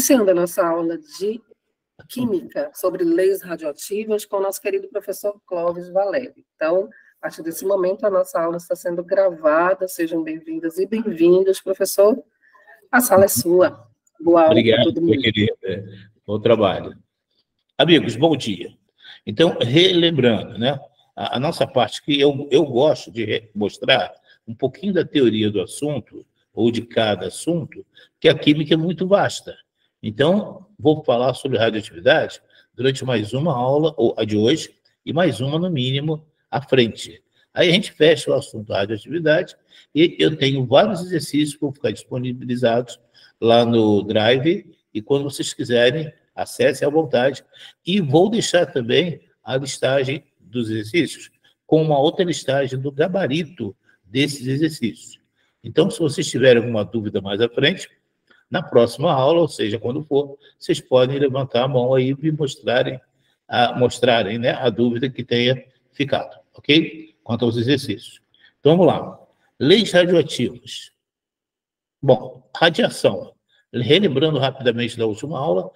Iniciando a nossa aula de Química sobre leis radioativas com o nosso querido professor Clóvis Valério. Então, a partir desse momento, a nossa aula está sendo gravada. Sejam bem-vindas e bem-vindos, professor. A sala é sua. Boa aula para todo mundo. Obrigado, minha querida. Bom trabalho. Amigos, bom dia. Então, relembrando, né, a nossa parte que eu gosto de mostrar um pouquinho da teoria do assunto, ou de cada assunto, que a química é muito vasta. Então, vou falar sobre radioatividade durante mais uma aula, ou a de hoje, e mais uma, no mínimo, à frente. Aí a gente fecha o assunto radioatividade, e eu tenho vários exercícios que vão ficar disponibilizados lá no Drive, e quando vocês quiserem, acessem à vontade. E vou deixar também a listagem dos exercícios com uma outra listagem do gabarito desses exercícios. Então, se vocês tiverem alguma dúvida mais à frente, na próxima aula, ou seja, quando for, vocês podem levantar a mão aí e mostrarem, né, a dúvida que tenha ficado, ok? Quanto aos exercícios. Então, vamos lá. Leis radioativas. Bom, radiação. Relembrando rapidamente da última aula,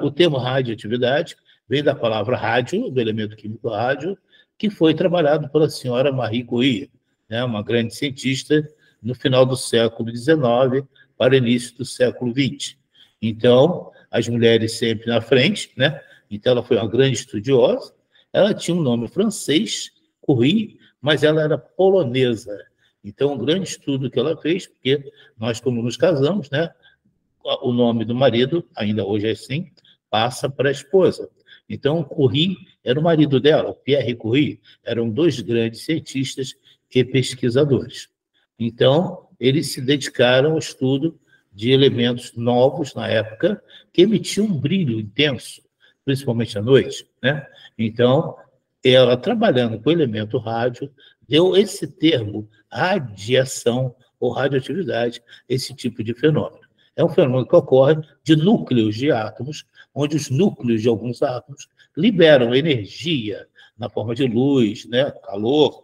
o termo radioatividade vem da palavra rádio, do elemento químico rádio, que foi trabalhado pela senhora Marie Curie, né, uma grande cientista no final do século XIX para o início do século XX. Então, as mulheres sempre na frente, né? Então, ela foi uma grande estudiosa, ela tinha um nome francês, Curie, mas ela era polonesa. Então, um grande estudo que ela fez, porque nós, como nos casamos, né, o nome do marido, ainda hoje é assim, passa para a esposa. Então, Curie era o marido dela, Pierre Curie, eram dois grandes cientistas e pesquisadores. Então, eles se dedicaram ao estudo de elementos novos na época, que emitiam um brilho intenso, principalmente à noite, né? Então, ela, trabalhando com o elemento rádio, deu esse termo, radiação ou radioatividade, esse tipo de fenômeno. É um fenômeno que ocorre de núcleos de átomos, onde os núcleos de alguns átomos liberam energia na forma de luz, né, calor,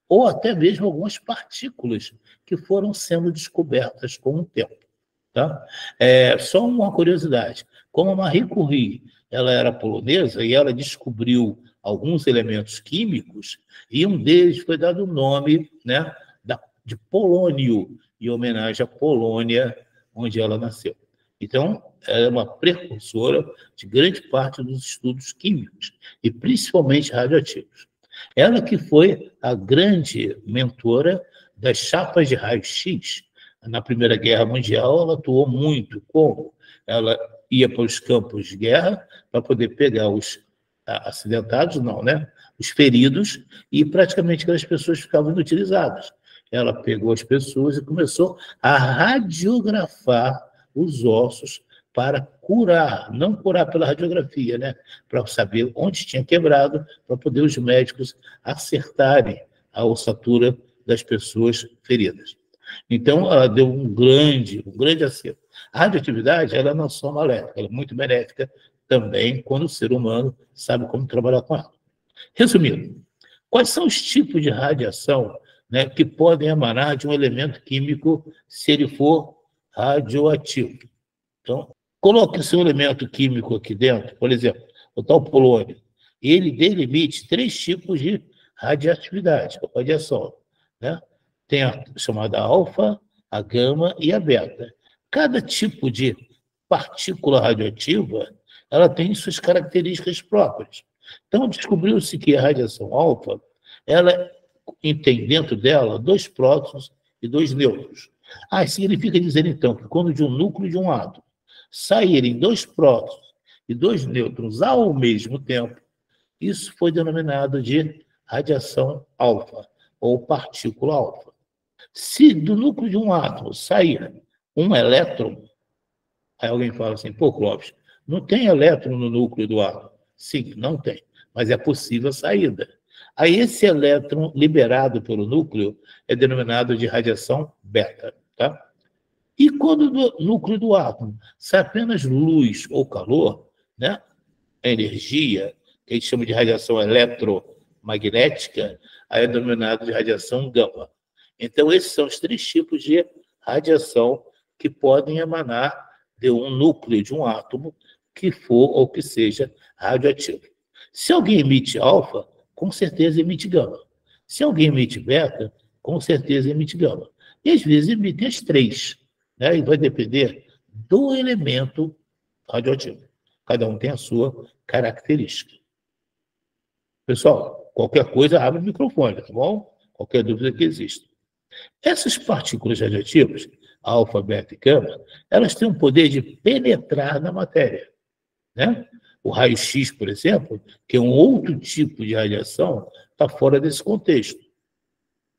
ou até mesmo algumas partículas que foram sendo descobertas com o tempo. Tá? Só uma curiosidade, como a Marie Curie ela era polonesa e ela descobriu alguns elementos químicos, e um deles foi dado o nome, né, de polônio, em homenagem à Polônia, onde ela nasceu. Então, ela é uma precursora de grande parte dos estudos químicos, e principalmente radioativos. Ela que foi a grande mentora das chapas de raio-x. Na Primeira Guerra Mundial, ela atuou muito. Como? Ela ia para os campos de guerra para poder pegar os acidentados, não, né? Os feridos, e praticamente aquelas pessoas ficavam inutilizadas. Ela pegou as pessoas e começou a radiografar os ossos para curar, não curar pela radiografia, né? Para saber onde tinha quebrado, para poder os médicos acertarem a ossatura das pessoas feridas. Então, ela deu um grande acerto. A radioatividade, ela não é só maléfica, ela é muito benéfica também quando o ser humano sabe como trabalhar com ela. Resumindo, quais são os tipos de radiação, né, que podem emanar de um elemento químico se ele for radioativo? Então, coloque esse elemento químico aqui dentro, por exemplo, o tal polônio. Ele emite 3 tipos de radioatividade, radiação, né? Tem a chamada alfa, a gama e a beta. Cada tipo de partícula radioativa, ela tem suas características próprias. Então, descobriu-se que a radiação alfa, ela tem dentro dela 2 prótons e 2 nêutrons. Isso significa dizer, então, que quando de um núcleo de um átomo saírem 2 prótons e 2 nêutrons ao mesmo tempo, isso foi denominado de radiação alfa, ou partícula alfa. Se do núcleo de um átomo sair um elétron, aí alguém fala assim, pô, Clóvis, não tem elétron no núcleo do átomo? Sim, não tem, mas é possível a saída. Aí esse elétron liberado pelo núcleo é denominado de radiação beta, tá? E quando do núcleo do átomo sai apenas luz ou calor, né, a energia, que a gente chama de radiação eletromagnética, aí é denominado de radiação gama. Então, esses são os 3 tipos de radiação que podem emanar de um núcleo de um átomo que for ou que seja radioativo. Se alguém emite alfa, com certeza emite gama. Se alguém emite beta, com certeza emite gama. E às vezes emite as três, né? E vai depender do elemento radioativo. Cada um tem a sua característica. Pessoal, qualquer coisa, abre o microfone, tá bom? Qualquer dúvida que exista. Essas partículas radioativas, alfa, beta e gama, elas têm o poder de penetrar na matéria, né? O raio-x, por exemplo, que é um outro tipo de radiação, está fora desse contexto.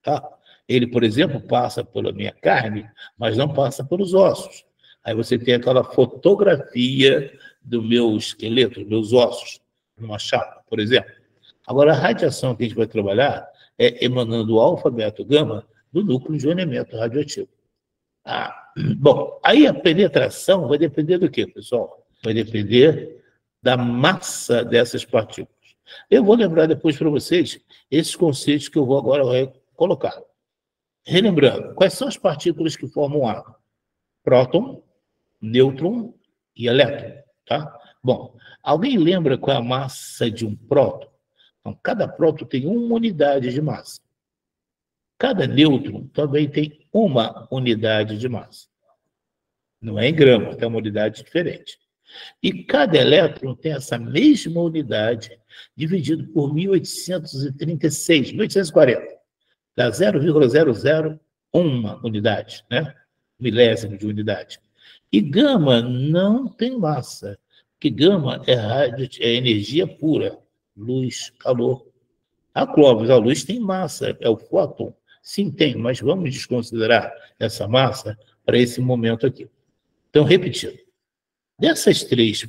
Tá? Ele, por exemplo, passa pela minha carne, mas não passa pelos ossos. Aí você tem aquela fotografia do meu esqueleto, dos meus ossos, numa chapa, por exemplo. Agora, a radiação que a gente vai trabalhar é emanando alfa, beta, gama do núcleo de um elemento radioativo. Bom, aí a penetração vai depender do quê, pessoal? Vai depender da massa dessas partículas. Eu vou lembrar depois para vocês esses conceitos que eu vou agora colocar. Relembrando, quais são as partículas que formam o átomo? Próton, nêutron e elétron, tá? Bom, alguém lembra qual é a massa de um próton? Então, cada próton tem uma unidade de massa. Cada nêutron também tem uma unidade de massa. Não é em gramas, é uma unidade diferente. E cada elétron tem essa mesma unidade dividido por 1836, 1840. Dá 0,001 unidade, né? Milésimo de unidade. E gama não tem massa, porque gama é energia pura, luz, calor. A Clóvis, a luz tem massa, é o fóton. Sim, tem, mas vamos desconsiderar essa massa para esse momento aqui. Então, repetindo, desses três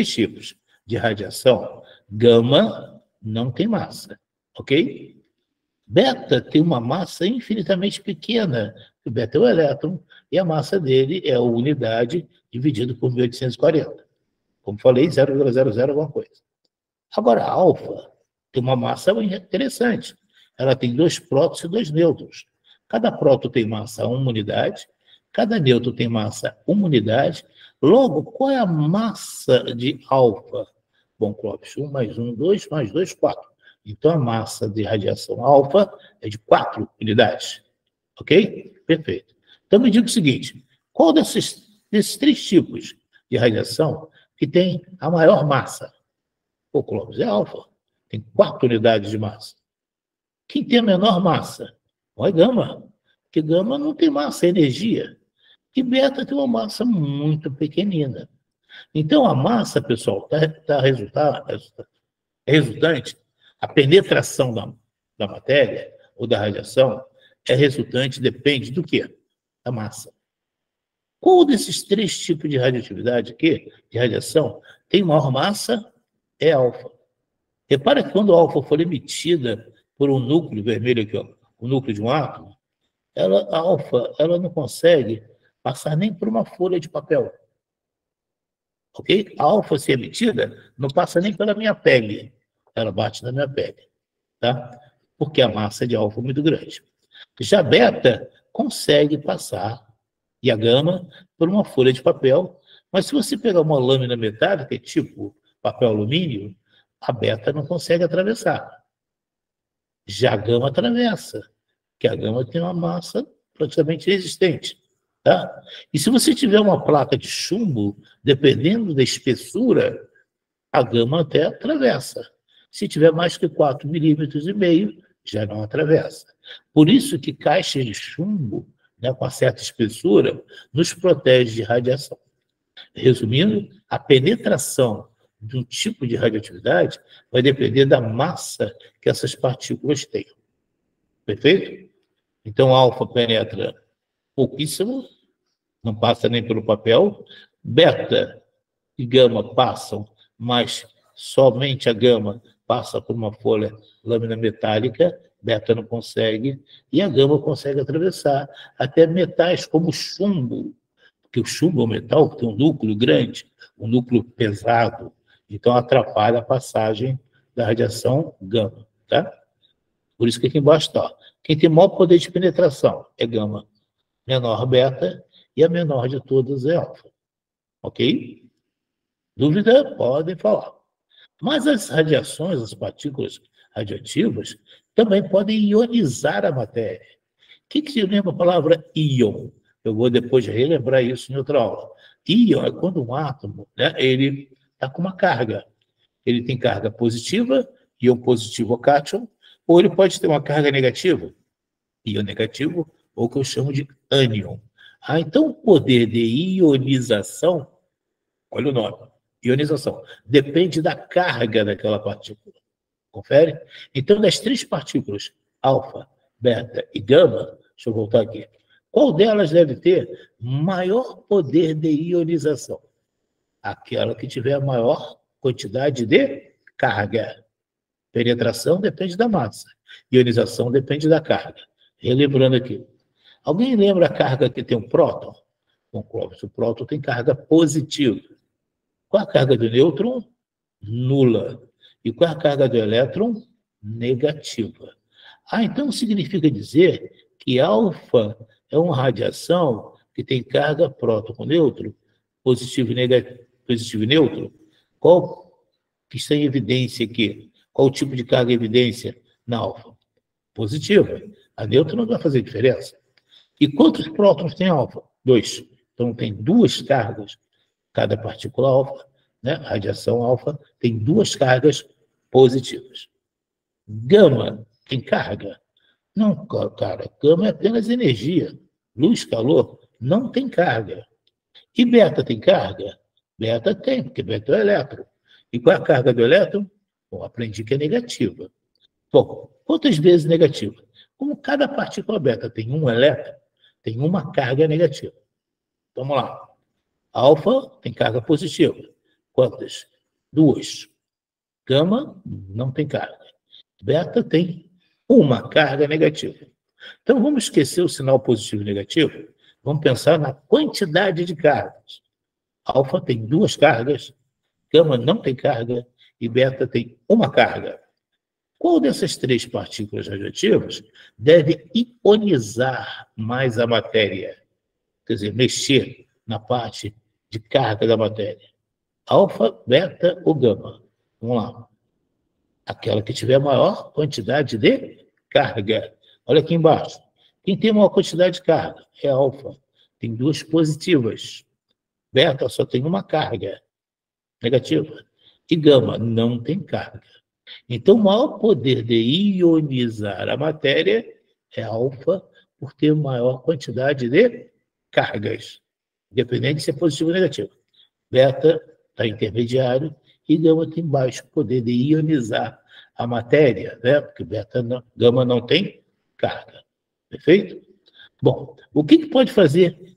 tipos de radiação, gama não tem massa, ok? Beta tem uma massa infinitamente pequena. O beta é o elétron e a massa dele é a unidade dividido por 1840. Como falei, 0,00 alguma coisa. Agora, a alfa tem uma massa interessante. Ela tem 2 prótons e 2 nêutrons. Cada próton tem massa 1 unidade, cada nêutron tem massa 1 unidade. Logo, qual é a massa de alfa? Bom, Clóvis, 1 mais 1, 2 mais 2, 4. Então, a massa de radiação alfa é de 4 unidades. Ok? Perfeito. Então, me diga o seguinte, qual desses 3 tipos de radiação que tem a maior massa? O Clóvis é alfa, tem 4 unidades de massa. Quem tem a menor massa? É gama, porque gama não tem massa, é energia. E beta tem uma massa muito pequenina. Então, a massa, pessoal, resultante, a penetração da matéria ou da radiação resultante, depende do quê? Da massa. Qual desses 3 tipos de radioatividade aqui, de radiação, tem maior massa? É alfa. Repara que quando a alfa for emitida por um núcleo vermelho aqui, ó, o núcleo de um átomo, a alfa não consegue passar nem por uma folha de papel. Ok? A alfa, se emitida, não passa nem pela minha pele. Ela bate na minha pele. Tá? Porque a massa de alfa é muito grande. Já beta consegue passar, e a gama, por uma folha de papel. Mas se você pegar uma lâmina metálica, tipo papel alumínio, a beta não consegue atravessar. Já a gama atravessa, porque a gama tem uma massa praticamente inexistente. Tá? E se você tiver uma placa de chumbo, dependendo da espessura, a gama até atravessa. Se tiver mais que 4,5 milímetros, já não atravessa. Por isso que caixas de chumbo, né, com uma certa espessura, nos protege de radiação. Resumindo, a penetração de um tipo de radioatividade vai depender da massa que essas partículas têm. Perfeito? Então, a alfa penetra pouquíssimo, não passa nem pelo papel. Beta e gama passam, mas somente a gama passa por uma folha lâmina metálica, beta não consegue, e a gama consegue atravessar até metais como chumbo, porque o chumbo é um metal que tem um núcleo grande, um núcleo pesado, então atrapalha a passagem da radiação gama, tá? Por isso que aqui embaixo está. Quem tem maior poder de penetração é gama, menor beta, e a menor de todas é alfa. Ok? Dúvida? Podem falar. Mas as radiações, as partículas radioativas, também podem ionizar a matéria. O que se lembra a palavra íon? Eu vou depois relembrar isso em outra aula. Íon é quando um átomo, né, ele está com uma carga. Ele tem carga positiva, íon positivo ou cátion, ou ele pode ter uma carga negativa, íon negativo, ou que eu chamo de ânion. Então, o poder de ionização, olha o nome, ionização, depende da carga daquela partícula. Confere? Então, das três partículas, alfa, beta e gama, deixa eu voltar aqui, qual delas deve ter maior poder de ionização? Aquela que tiver a maior quantidade de carga. Penetração depende da massa. Ionização depende da carga. Relembrando aqui. Alguém lembra a carga que tem um próton? Bom, Clóvis, o próton tem carga positiva. Qual a carga do nêutron? Nula. E qual a carga do elétron? Negativa. Então significa dizer que alfa é uma radiação que tem carga próton com nêutron, positivo e neutro. Qual que está em evidência aqui? Qual o tipo de carga em evidência na alfa? Positiva. A nêutron não vai fazer diferença. E quantos prótons tem alfa? 2. Então tem duas cargas. Cada partícula alfa, né? A radiação alfa tem duas cargas positivas. Gama tem carga? Não, cara. Gama é apenas energia. Luz, calor, não tem carga. E beta tem carga? Beta tem, porque beta é o elétron. E qual é a carga do elétron? Bom, aprendi que é negativa. Bom, quantas vezes negativa? Como cada partícula beta tem um elétron, tem uma carga negativa. Vamos lá. Alfa tem carga positiva. Quantas? 2. Gama não tem carga. Beta tem uma carga negativa. Então, vamos esquecer o sinal positivo e negativo. Vamos pensar na quantidade de cargas. Alfa tem 2 cargas, gama não tem carga e beta tem uma carga. Qual dessas 3 partículas radioativas deve ionizar mais a matéria? Quer dizer, mexer na parte de carga da matéria. Alfa, beta ou gama? Vamos lá. Aquela que tiver maior quantidade de carga. Olha aqui embaixo. Quem tem maior quantidade de carga é alfa. Tem 2 positivas. Beta só tem uma carga negativa. E gama não tem carga. Então, o maior poder de ionizar a matéria é alfa, por ter maior quantidade de cargas, independente se é positivo ou negativo. Beta está intermediário e gama tem baixo poder de ionizar a matéria, né? Porque gama não tem carga. Perfeito? Bom, o que pode fazer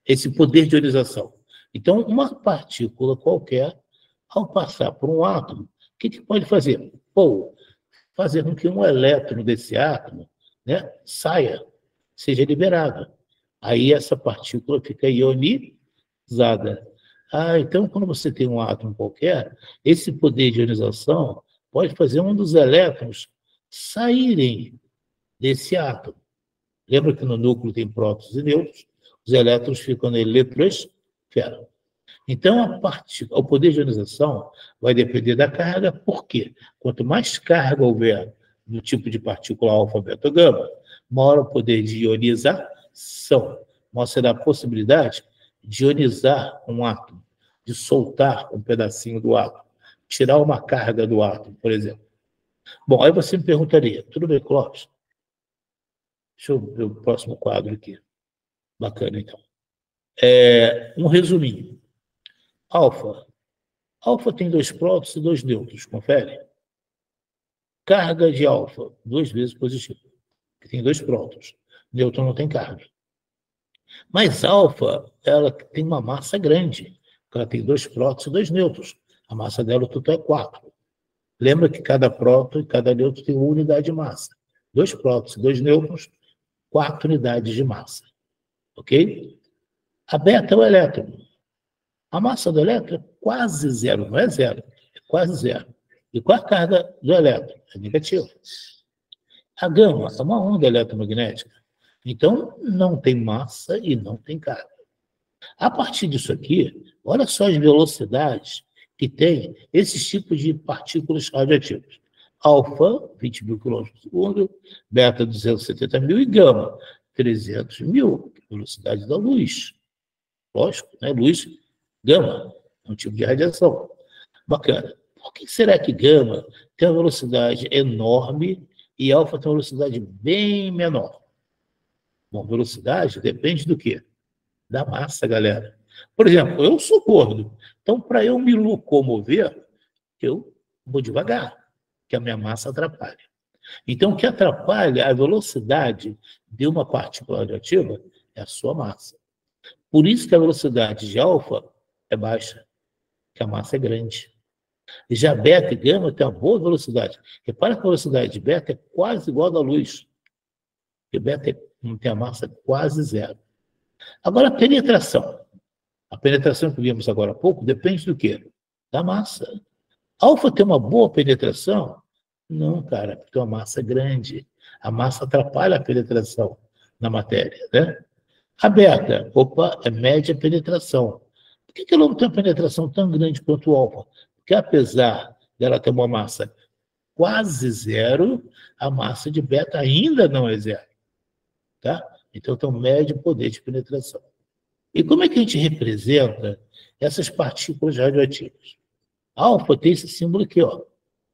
esse poder de ionização? Então, uma partícula qualquer, ao passar por um átomo, o que pode fazer? Ou fazer com que um elétron desse átomo, né, saia, seja liberado. Aí essa partícula fica ionizada. Então, quando você tem um átomo qualquer, esse poder de ionização pode fazer um dos elétrons saírem desse átomo. Lembra que no núcleo tem prótons e nêutrons, os elétrons ficam na eletrosfera. Então, o poder de ionização vai depender da carga, por quê? Quanto mais carga houver no tipo de partícula alfa, beta ou gama, maior o poder de ionização. Maior será a possibilidade de ionizar um átomo, de soltar um pedacinho do átomo, tirar uma carga do átomo, por exemplo. Bom, aí você me perguntaria, tudo bem, Clóvis? Deixa eu ver o próximo quadro aqui. Bacana, então. Um resuminho. Alfa. Alfa tem 2 prótons e 2 nêutrons, confere? Carga de alfa, 2 vezes positiva, que tem 2 prótons. Nêutron não tem carga. Mas alfa, ela tem uma massa grande, porque ela tem 2 prótons e 2 nêutrons. A massa dela, o total é 4. Lembra que cada próton e cada nêutron tem 1 unidade de massa. 2 prótons e 2 nêutrons, 4 unidades de massa. Ok? A beta é o elétron. A massa do elétron é quase zero, não é zero, é quase zero. E qual a carga do elétron? É negativa. A gama é uma onda eletromagnética. Então, não tem massa e não tem carga. A partir disso aqui, olha só as velocidades que tem esses tipos de partículas radioativas. Alfa, 20 mil quilômetros por segundo, beta, 270 mil, e gama, 300 mil, velocidade da luz. Lógico, né? Luz, gama, é um tipo de radiação. Bacana. Por que será que gama tem uma velocidade enorme e alfa tem uma velocidade bem menor? Bom, velocidade depende do quê? Da massa, galera. Por exemplo, eu sou gordo. Então, para eu me locomover, eu vou devagar, que a minha massa atrapalha. Então, o que atrapalha a velocidade de uma partícula radioativa é a sua massa. Por isso que a velocidade de alfa é baixa, que a massa é grande. E já beta e gama têm uma boa velocidade. Repara que a velocidade de beta é quase igual à da luz. Porque beta tem a massa quase zero. Agora, a penetração. A penetração que vimos agora há pouco depende do quê? Da massa. Alfa tem uma boa penetração? Não, cara, porque tem uma massa grande. A massa atrapalha a penetração na matéria, né? A beta, opa, é média penetração. Por que ela não tem uma penetração tão grande quanto o alfa? Porque apesar dela ter uma massa quase zero, a massa de beta ainda não é zero. Tá? Então tem um médio poder de penetração. E como é que a gente representa essas partículas radioativas? Alfa tem esse símbolo aqui, ó,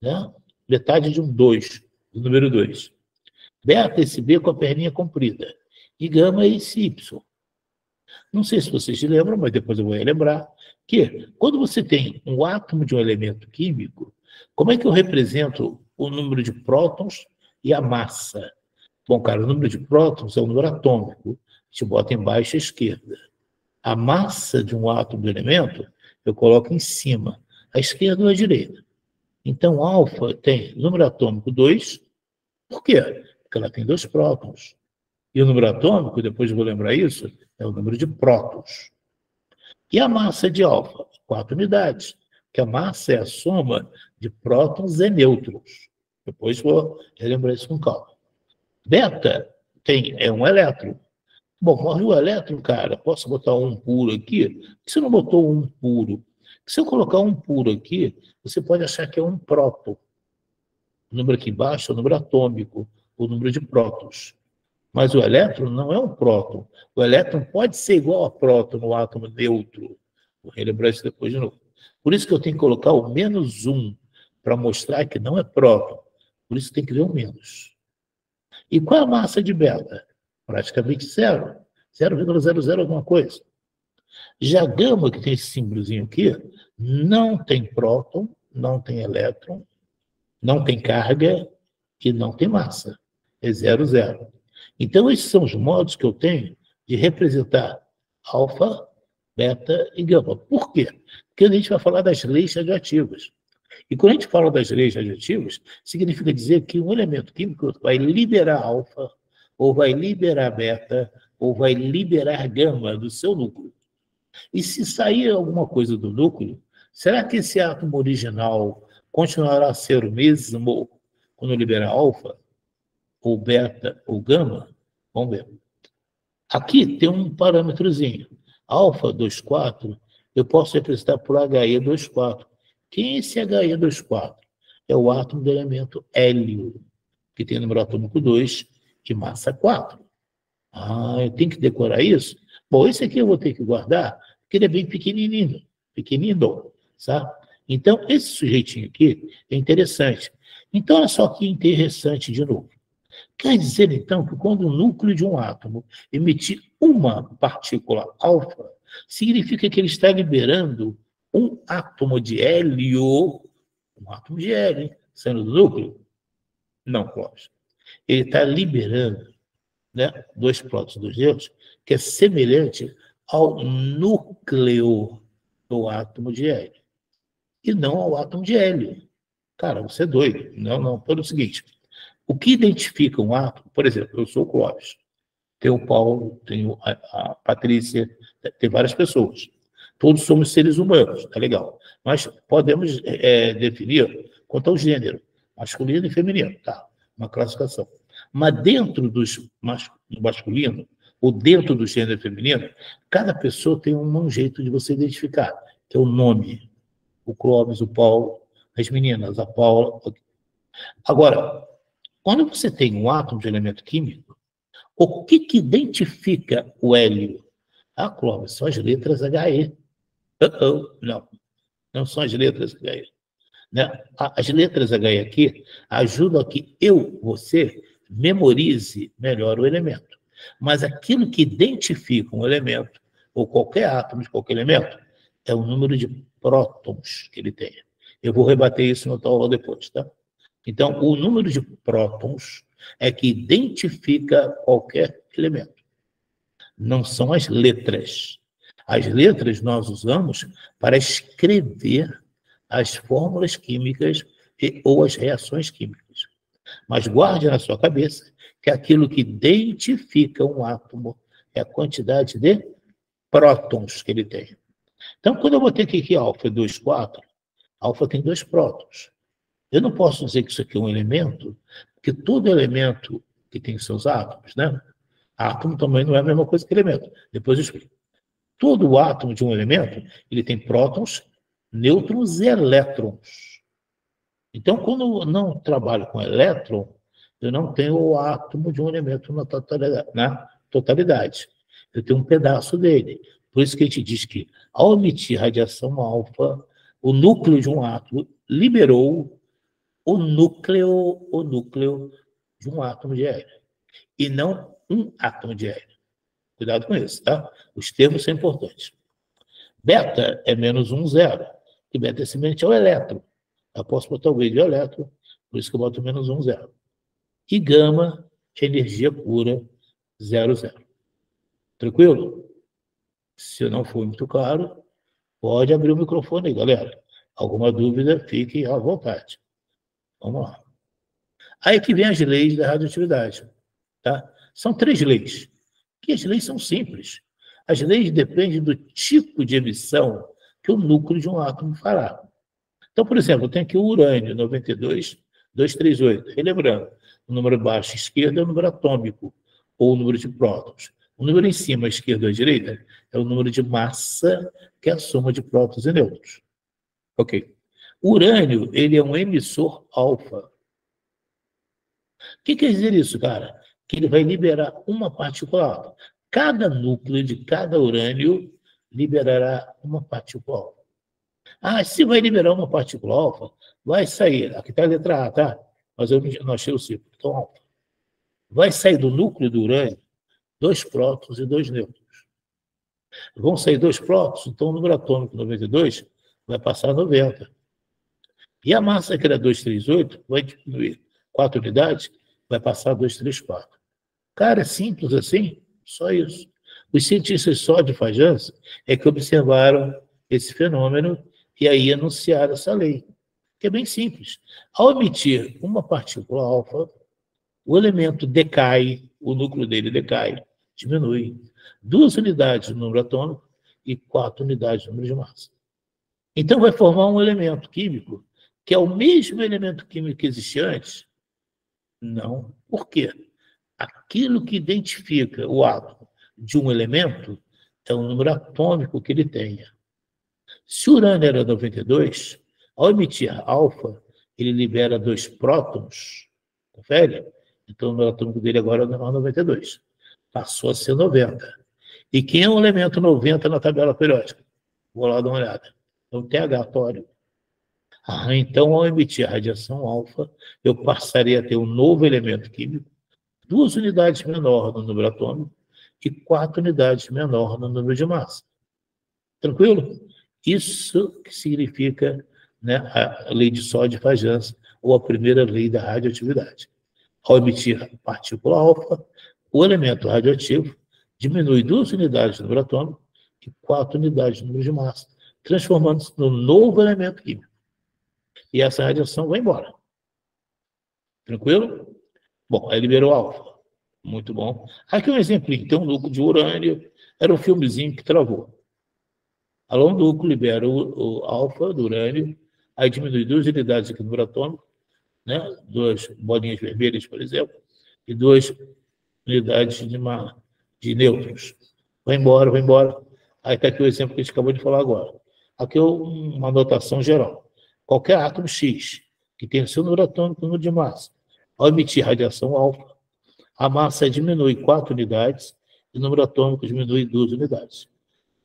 né? Metade de um 2, do número 2. Beta, esse B com a perninha comprida. E gama é esse Y. Não sei se vocês se lembram, mas depois eu vou relembrar, que quando você tem um átomo de um elemento químico, como é que eu represento o número de prótons e a massa? Bom, cara, o número de prótons é o número atômico. A gente bota embaixo à esquerda. A massa de um átomo do elemento, eu coloco em cima, à esquerda ou à direita. Então, alfa tem número atômico 2. Por quê? Porque ela tem 2 prótons. E o número atômico, depois eu vou lembrar isso, é o número de prótons. E a massa de alfa? 4 unidades. Que a massa é a soma de prótons e nêutrons. Depois vou relembrar isso com calma. Beta é um elétron. Bom, morre o elétron, cara, posso botar um puro aqui? Por que você não botou um puro? Se eu colocar um puro aqui, você pode achar que é um próton. O número aqui embaixo é o número atômico, o número de prótons. Mas o elétron não é um próton. O elétron pode ser igual a próton no átomo neutro. Vou relembrar isso depois de novo. Por isso que eu tenho que colocar o menos 1 para mostrar que não é próton. Por isso tem que ver o menos. E qual é a massa de beta? Praticamente zero. 0,00 alguma coisa. Já a gama, que tem esse símbolozinho aqui, não tem próton, não tem elétron, não tem carga e não tem massa. É 0, 0. Então, esses são os modos que eu tenho de representar alfa, beta e gama. Por quê? Porque a gente vai falar das leis radioativas. E quando a gente fala das leis radioativas, significa dizer que um elemento químico vai liberar alfa, ou vai liberar beta, ou vai liberar gama do seu núcleo. E se sair alguma coisa do núcleo, será que esse átomo original continuará a ser o mesmo quando liberar alfa, ou beta, ou gama? Vamos ver. Aqui tem um parâmetrozinho. Alfa 24, eu posso representar por He24. Quem é esse He24? É o átomo do elemento hélio, que tem número atômico 2 e massa 4. Eu tenho que decorar isso? Bom, esse aqui eu vou ter que guardar, porque ele é bem pequenino, sabe? Então, esse sujeitinho aqui é interessante. Então, olha só que interessante de novo. Quer dizer, então, que quando o núcleo de um átomo emitir uma partícula alfa, significa que ele está liberando um átomo de hélio, saindo do núcleo? Não, Clóvis. Ele está liberando, né, 2 prótons, 2 nêutrons, que é semelhante ao núcleo do átomo de hélio, e não ao átomo de hélio. Cara, você é doido. Não, pelo seguinte, o que identifica um átomo, por exemplo, eu sou o Clóvis, tem o Paulo, tem a Patrícia, tem várias pessoas. Todos somos seres humanos, tá legal. Mas podemos definir quanto ao gênero, masculino e feminino, tá? Uma classificação. Mas dentro do masculino, ou dentro do gênero feminino, cada pessoa tem um jeito de você identificar, que é o nome. O Clóvis, o Paulo, as meninas, a Paula. Agora, quando você tem um átomo de elemento químico, o que identifica o hélio? Ah, Clóvis, são as letras HE. Não, não são as letras HE. Né? As letras HE aqui ajudam a que você, memorize melhor o elemento. Mas aquilo que identifica um elemento, ou qualquer átomo de qualquer elemento, é o número de prótons que ele tem. Eu vou rebater isso no tal aula depois, tá? Então, o número de prótons é que identifica qualquer elemento. Não são as letras. As letras nós usamos para escrever as fórmulas químicas ou as reações químicas. Mas guarde na sua cabeça que aquilo que identifica um átomo é a quantidade de prótons que ele tem. Então, quando eu botei aqui que alfa é 2, 4, alfa tem 2 prótons. Eu não posso dizer que isso aqui é um elemento, porque todo elemento que tem seus átomos, né? Átomo também não é a mesma coisa que elemento. Depois eu explico. Todo átomo de um elemento, ele tem prótons, nêutrons e elétrons. Então, quando eu não trabalho com elétron, eu não tenho o átomo de um elemento na totalidade. Eu tenho um pedaço dele. Por isso que a gente diz que, ao emitir radiação alfa, o núcleo de um átomo liberou o núcleo de um átomo de hélio, e não um átomo de hélio. Cuidado com isso, tá? Os termos são importantes. Beta é menos 1, 0. E beta é semelhante ao elétron. Eu posso botar o grade de elétron, por isso que eu boto menos 1, 0. E gama é energia pura, 0, 0. Tranquilo? Se não for muito claro, pode abrir o microfone aí, galera. Alguma dúvida, fiquem à vontade. Vamos lá. Aí que vem as leis da radioatividade. Tá? São 3 leis. E as leis são simples. As leis dependem do tipo de emissão que o núcleo de um átomo fará. Então, por exemplo, eu tenho aqui o urânio 92, 238. Relembrando, o número baixo à esquerda é o número atômico, ou o número de prótons. O número em cima, à esquerda ou à direita, é o número de massa, que é a soma de prótons e nêutrons. Ok. O urânio, ele é um emissor alfa. O que quer dizer isso, cara? Que ele vai liberar uma partícula alfa. Cada núcleo de cada urânio liberará uma partícula alfa. Ah, se vai liberar uma partícula alfa, vai sair, aqui está a letra A, tá? Mas eu não achei o ciclo, então alfa. Vai sair do núcleo do urânio 2 prótons e 2 nêutrons. Vão sair 2 prótons, então o número atômico 92 vai passar a 90. E a massa, que era 238, vai diminuir 4 unidades, vai passar a 234. Cara, é simples assim, só isso. Os cientistas só de Fajans é que observaram esse fenômeno e aí anunciaram essa lei, que é bem simples. Ao emitir uma partícula alfa, o elemento decai, o núcleo dele decai, diminui. 2 unidades no número atômico e 4 unidades no número de massa. Então vai formar um elemento químico que é o mesmo elemento químico que existia antes? Não. Por quê? Aquilo que identifica o átomo de um elemento é o número atômico que ele tenha. Se o urânio era 92, ao emitir alfa, ele libera 2 prótons, confere? Então o número atômico dele agora é 92. Passou a ser 90. E quem é o elemento 90 na tabela periódica? Vou lá dar uma olhada. É o TH, tório. Então, ao emitir a radiação alfa, eu passaria a ter um novo elemento químico, 2 unidades menor no número atômico e 4 unidades menor no número de massa. Tranquilo? Isso que significa, né, a lei de Soddy-Fajans, ou a primeira lei da radioatividade. Ao emitir a partícula alfa, o elemento radioativo diminui 2 unidades no número atômico e 4 unidades no número de massa, transformando-se no novo elemento químico. E essa radiação vai embora. Tranquilo? Bom, aí liberou alfa. Muito bom. Aqui um exemplinho. Tem um núcleo de urânio. Era um filmezinho que travou. Alô, o núcleo libera o alfa do urânio. Aí diminui 2 unidades aqui no número atômico, né? 2 bolinhas vermelhas, por exemplo. e 2 unidades de nêutrons. Vai embora, vai embora. Aí está aqui o exemplo que a gente acabou de falar agora. Aqui é uma anotação geral. Qualquer átomo X que tenha seu número atômico número de massa, ao emitir radiação alfa, a massa diminui 4 unidades e o número atômico diminui 2 unidades.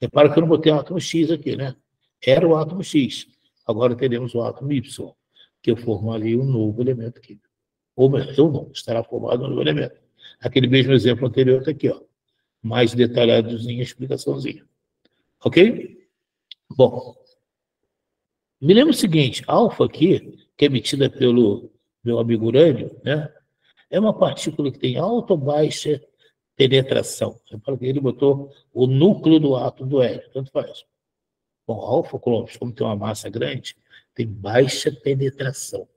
Repara que eu não botei o átomo X aqui, né? Era o átomo X. Agora teremos o átomo Y, que formaria um novo elemento químico. Ou melhor, não, estará formado um novo elemento. Aquele mesmo exemplo anterior está aqui, ó, mais detalhadozinho, explicaçãozinha. Ok? Bom, me lembro o seguinte, alfa aqui, que é emitida pelo meu amigo urânio, né, é uma partícula que tem alta ou baixa penetração. Repara que ele botou o núcleo do átomo do hélio, tanto faz. Bom, alfa, Clóvis, como tem uma massa grande, tem baixa penetração.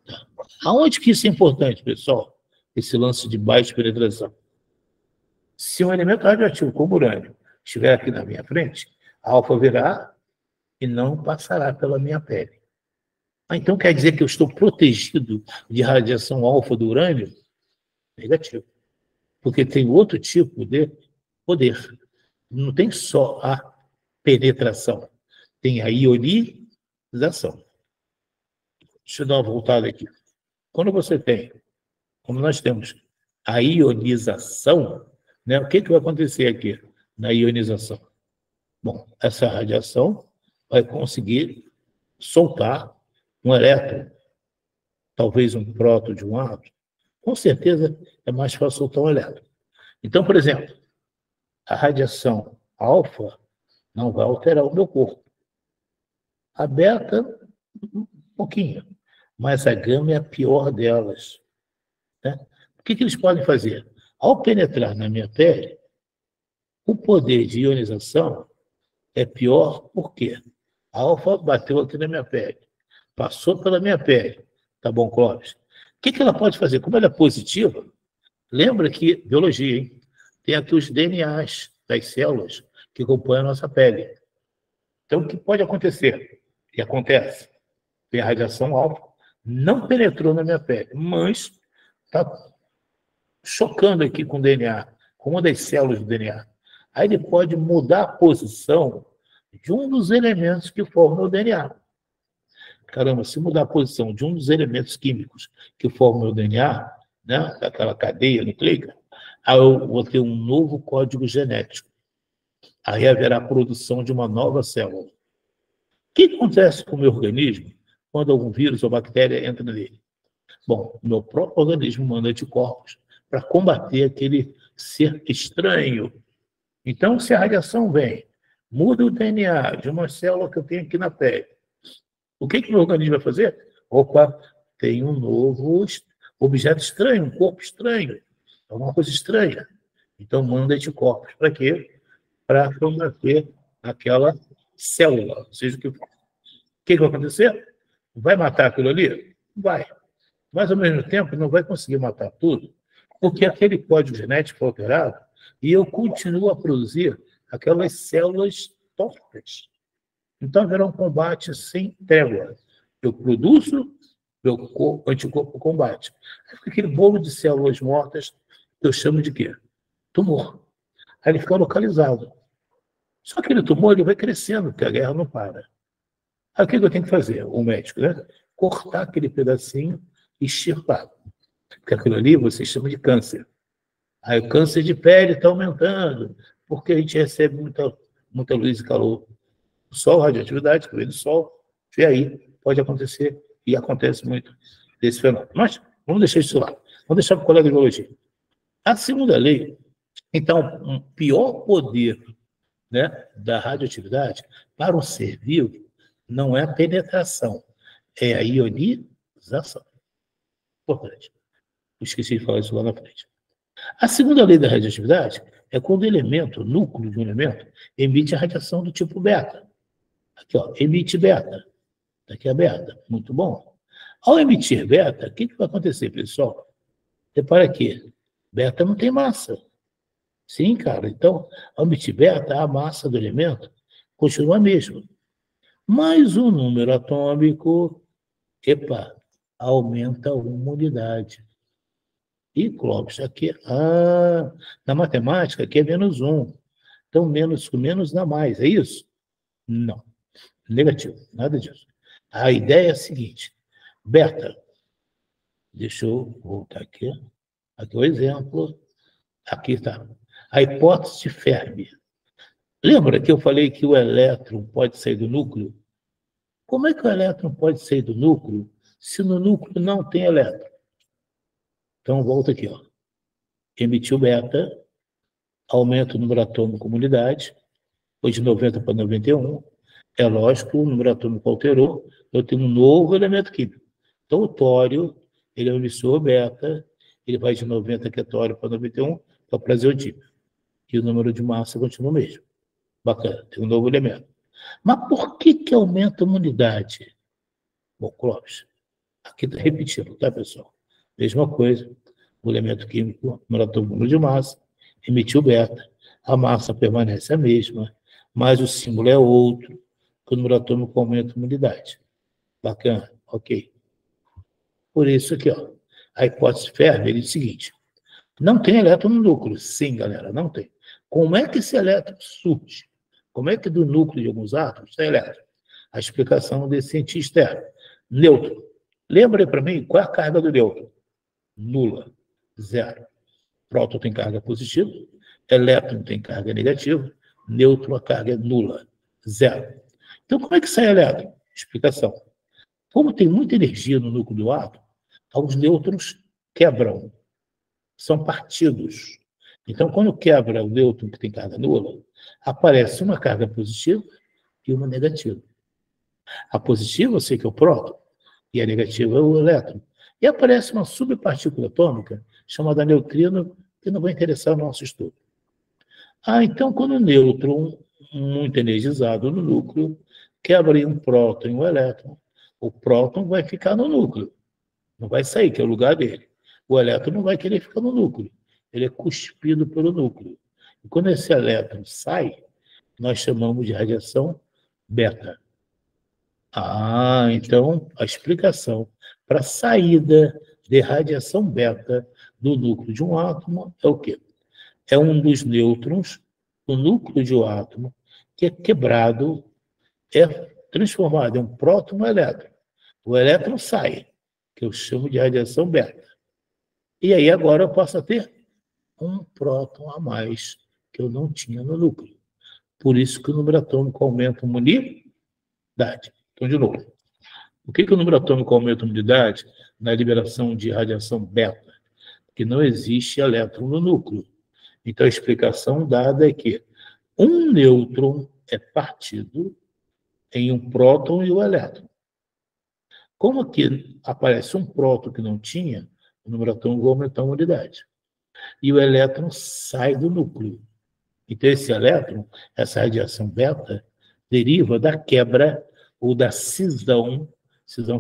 Tá? Aonde que isso é importante, pessoal? Esse lance de baixa penetração. Se um elemento radioativo como urânio estiver aqui na minha frente, a alfa virá e não passará pela minha pele. Então quer dizer que eu estou protegido de radiação alfa do urânio? Negativo. Porque tem outro tipo de poder. Não tem só a penetração, tem a ionização. Deixa eu dar uma voltada aqui. Quando você tem, como nós temos a ionização, né, o que vai acontecer aqui na ionização? Bom, essa radiação vai conseguir soltar um elétron, talvez um próton de um átomo. Com certeza é mais fácil soltar um elétron. Então, por exemplo, a radiação alfa não vai alterar o meu corpo. A beta, um pouquinho, mas a gama é a pior delas. Né? O que eles podem fazer? Ao penetrar na minha pele, o poder de ionização é pior porque a alfa bateu aqui na minha pele, passou pela minha pele. Tá bom, Clóvis? O que ela pode fazer? Como ela é positiva, lembra que, biologia, hein? Tem aqui os DNAs das células que compõem a nossa pele. Então, o que pode acontecer? E acontece. Tem a radiação alfa, não penetrou na minha pele, mas está chocando aqui com o DNA, com uma das células do DNA. Aí ele pode mudar a posição de um dos elementos que formam o DNA. Caramba, se mudar a posição de um dos elementos químicos que formam o DNA, né, daquela cadeia nucleica, aí eu vou ter um novo código genético. Aí haverá a produção de uma nova célula. O que acontece com o meu organismo quando algum vírus ou bactéria entra nele? Bom, o meu próprio organismo manda anticorpos para combater aquele ser estranho. Então, se a radiação vem, muda o DNA de uma célula que eu tenho aqui na pele, o que o meu organismo vai fazer? Opa, tem um novo objeto estranho, um corpo estranho, alguma coisa estranha. Então, manda anticorpos. Para quê? Para combater aquela célula. Seja o que for. O que vai acontecer? Vai matar aquilo ali? Vai. Mas, ao mesmo tempo, não vai conseguir matar tudo, porque aquele código genético foi alterado e eu continuo a produzir aquelas células tortas. Então, haverá um combate sem trégua. Eu produzo, meu anticorpo combate. Aí fica aquele bolo de células mortas que eu chamo de quê? Tumor. Aí ele fica localizado. Só que aquele tumor ele vai crescendo, porque a guerra não para. Aí o que eu tenho que fazer? O médico, né? Cortar aquele pedacinho e extirpar. Porque aquilo ali você chama de câncer. Aí o câncer de pele está aumentando, porque a gente recebe muita luz e calor. O sol, radioatividade, que vem do sol, e aí pode acontecer, e acontece muito desse fenômeno. Mas vamos deixar isso lá. Vamos deixar para o colega de biologia. A segunda lei, então, um pior poder, né, da radioatividade para um ser vivo não é a penetração, é a ionização. Importante. Esqueci de falar isso lá na frente. A segunda lei da radioatividade é quando o elemento, o núcleo de um elemento, emite a radiação do tipo beta. Aqui, ó, emite beta. Aqui é beta. Muito bom. Ao emitir beta, o que vai acontecer, pessoal? Repara aqui, beta não tem massa. Sim, cara. Então, ao emitir beta, a massa do elemento continua a mesma. Mas o número atômico, aumenta uma unidade. E, Clóvis, aqui, na matemática, aqui é -1. Então, menos com menos dá mais, é isso? Não. Negativo, nada disso. A ideia é a seguinte, beta, deixa eu voltar aqui. Aqui é o exemplo. Aqui está. A hipótese de Fermi. Lembra que eu falei que o elétron pode sair do núcleo? Como é que o elétron pode sair do núcleo se no núcleo não tem elétron? Então, volta aqui. Ó. Emitiu beta, aumenta o número atômico com unidade, foi de 90 para 91. É lógico, o número atômico alterou, eu tenho um novo elemento químico. Então, o tório, ele é um emissor beta, ele vai de 90, que é tório, para 91, para praseotímio. E o número de massa continua o mesmo. Bacana, tem um novo elemento. Mas por que aumenta a unidade? Bom, Clóvis, aqui está repetindo, tá, pessoal? Mesma coisa, o elemento químico, número atômico de massa, emitiu beta, a massa permanece a mesma, mas o símbolo é outro, que o número atômico aumenta a unidade. Bacana, ok. Por isso aqui, ó, a hipótese Fermi diz o seguinte, não tem elétron no núcleo. Sim, galera, não tem. Como é que esse elétron surge? Como é que do núcleo de alguns átomos tem elétron? A explicação desse cientista é nêutron. Lembra para mim qual é a carga do nêutron? Nula, zero. Próton tem carga positiva, elétron tem carga negativa, nêutron a carga é nula, zero. Então, como é que sai elétron? Explicação. Como tem muita energia no núcleo do átomo, os nêutrons quebram, são partidos. Então, quando quebra o nêutron que tem carga nula, aparece uma carga positiva e uma negativa. A positiva, eu sei que é o próton, e a negativa é o elétron. E aparece uma subpartícula atômica chamada neutrino, que não vai interessar o nosso estudo. Então, quando o nêutron, muito energizado no núcleo, quebra um próton e um elétron, o próton vai ficar no núcleo, não vai sair, que é o lugar dele. O elétron não vai querer ficar no núcleo, ele é cuspido pelo núcleo. E quando esse elétron sai, nós chamamos de radiação beta. Então a explicação para a saída de radiação beta do núcleo de um átomo é o quê? É um dos nêutrons do núcleo de um átomo que é quebrado, é transformado em um próton e um elétron. O elétron sai, que eu chamo de radiação beta. E aí agora eu posso ter um próton a mais que eu não tinha no núcleo. Por isso que o número atômico aumenta a unidade. Então, de novo, o que o número atômico aumenta a unidade na liberação de radiação beta? Que não existe elétron no núcleo. Então, a explicação dada é que um nêutron é partido em um próton e um elétron. Como aqui aparece um próton que não tinha, o número atômico vai aumentar a unidade. E o elétron sai do núcleo. Então, esse elétron, essa radiação beta, deriva da quebra ou da cisão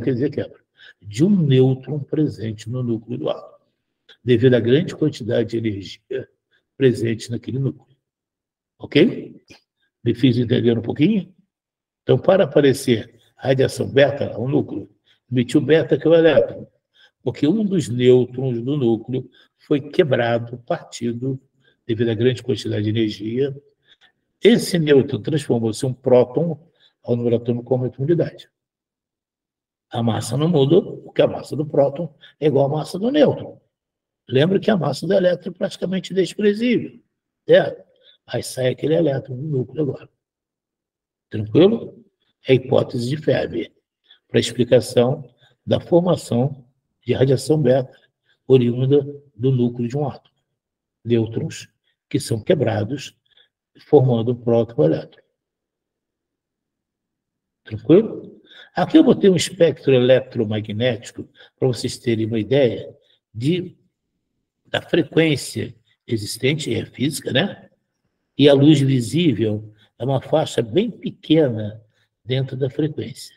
quer dizer quebra, de um nêutron presente no núcleo do átomo, devido à grande quantidade de energia presente naquele núcleo. Ok? Me fiz entender um pouquinho? Então, para aparecer a radiação beta, o núcleo, emitiu beta, que é o elétron, porque um dos nêutrons do núcleo foi quebrado, partido, devido à grande quantidade de energia. Esse nêutron transformou-se em um próton, ao número atômico aumenta a unidade. A massa não muda, porque a massa do próton é igual à massa do nêutron. Lembra que a massa do elétron é praticamente desprezível. Aí sai aquele elétron no núcleo agora. Tranquilo? É a hipótese de Fermi, para a explicação da formação de radiação beta oriunda do núcleo de um átomo. Nêutrons que são quebrados, formando um próton e um elétron. Tranquilo? Aqui eu botei um espectro eletromagnético para vocês terem uma ideia da frequência existente, é física, né? E a luz visível é uma faixa bem pequena dentro da frequência.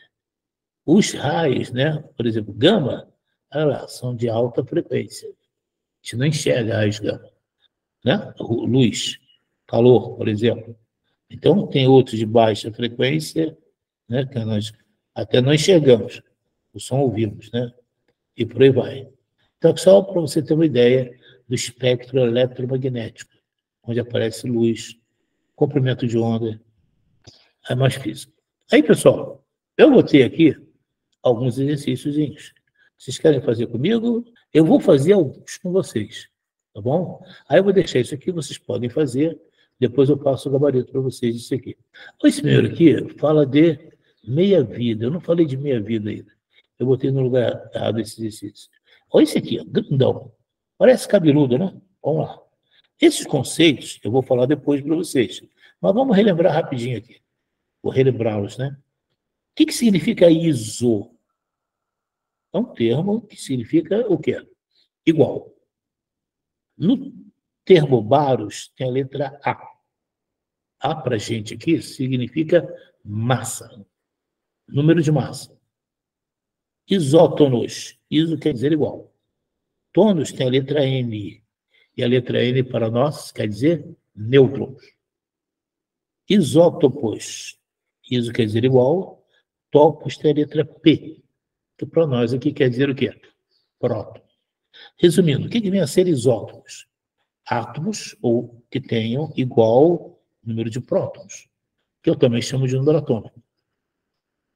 Os raios, né? Por exemplo, gama, olha lá, são de alta frequência. A gente não enxerga raios gama, né? Luz, calor, por exemplo. Então, tem outros de baixa frequência, né? Que nós até não enxergamos, o som ouvimos, né? E por aí vai. Então, só para você ter uma ideia do espectro eletromagnético, onde aparece luz, comprimento de onda, é mais físico. Aí, pessoal, eu botei aqui alguns exercíciozinhos. Vocês querem fazer comigo? Eu vou fazer alguns com vocês, tá bom? Aí eu vou deixar isso aqui, vocês podem fazer, depois eu passo o gabarito para vocês disso aqui. Esse primeiro aqui fala de meia-vida. Eu não falei de meia-vida ainda. Eu botei no lugar errado esse exercício. Olha esse aqui, ó, grandão. Parece cabeludo, né? Vamos lá. Esses conceitos eu vou falar depois para vocês. Mas vamos relembrar rapidinho aqui. Vou relembrá-los, né? O que significa ISO? É um termo que significa o quê? Igual. No termo baros tem a letra A. A para a gente aqui significa massa. Número de massa. Isótonos. Iso quer dizer igual. Tônus tem a letra N. E a letra N para nós quer dizer nêutrons. Isótopos. Iso quer dizer igual. Topos tem a letra P. Que para nós aqui quer dizer o quê? Próton. Resumindo, o que vem a ser isótopos? Átomos ou que tenham igual número de prótons, que eu também chamo de número atômico.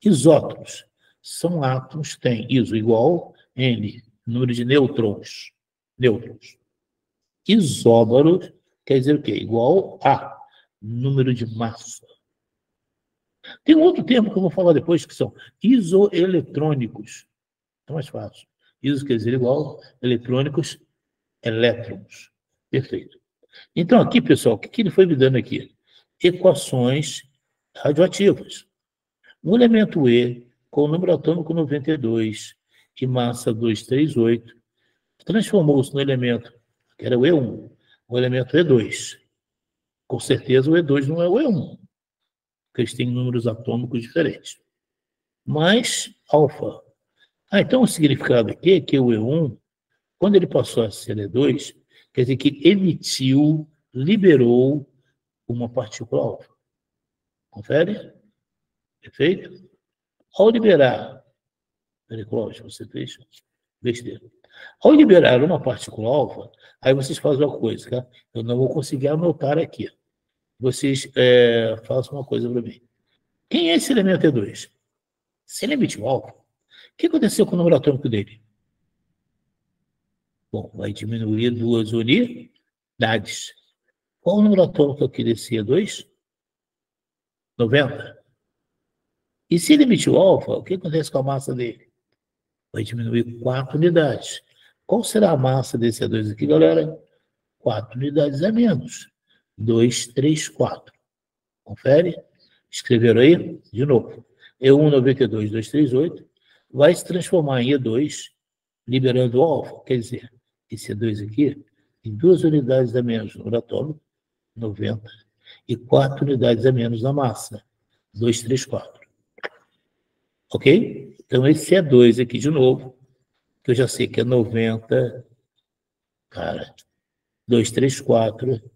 Isótopos são átomos que têm iso igual, N, número de nêutrons. Isóbaro quer dizer o quê? Igual a número de massa. Tem um outro termo que eu vou falar depois, que são isoeletrônicos. É mais fácil. Iso quer dizer igual, eletrônicos, elétrons. Perfeito. Então, aqui, pessoal, o que ele foi me dando aqui? Equações radioativas. Um elemento E, com o número atômico 92 e massa 238, transformou-se no elemento, que era o E1, o elemento E2. Com certeza, o E2 não é o E1, porque eles têm números atômicos diferentes. Mas, alfa. Então, o significado aqui é que o E1, quando ele passou a ser E2, quer dizer que emitiu, liberou uma partícula alfa. Confere? Perfeito? Ao liberar, peraí, Cláudio, você fez besteira. Ao liberar uma partícula alfa, aí vocês fazem uma coisa, tá? Eu não vou conseguir anotar aqui. Vocês façam uma coisa para mim. Quem é esse elemento E2? Se ele emitiu alfa, o que aconteceu com o número atômico dele? Bom, vai diminuir duas unidades. Qual o número atômico aqui desse E2? 90. E se ele emitiu alfa, o que acontece com a massa dele? Vai diminuir 4 unidades. Qual será a massa desse E2 aqui, galera? 4 unidades a menos. 2, 3, 4. Confere? Escreveram aí? De novo. E1, 92, 238 vai se transformar em E2, liberando alfa. Quer dizer, esse E2 aqui tem 2 unidades a menos no número atômico, 90, e 4 unidades a menos na massa, 2, 3, 4. Ok? Então, esse E2 aqui de novo, que eu já sei que é 90, cara, 2, 3, 4.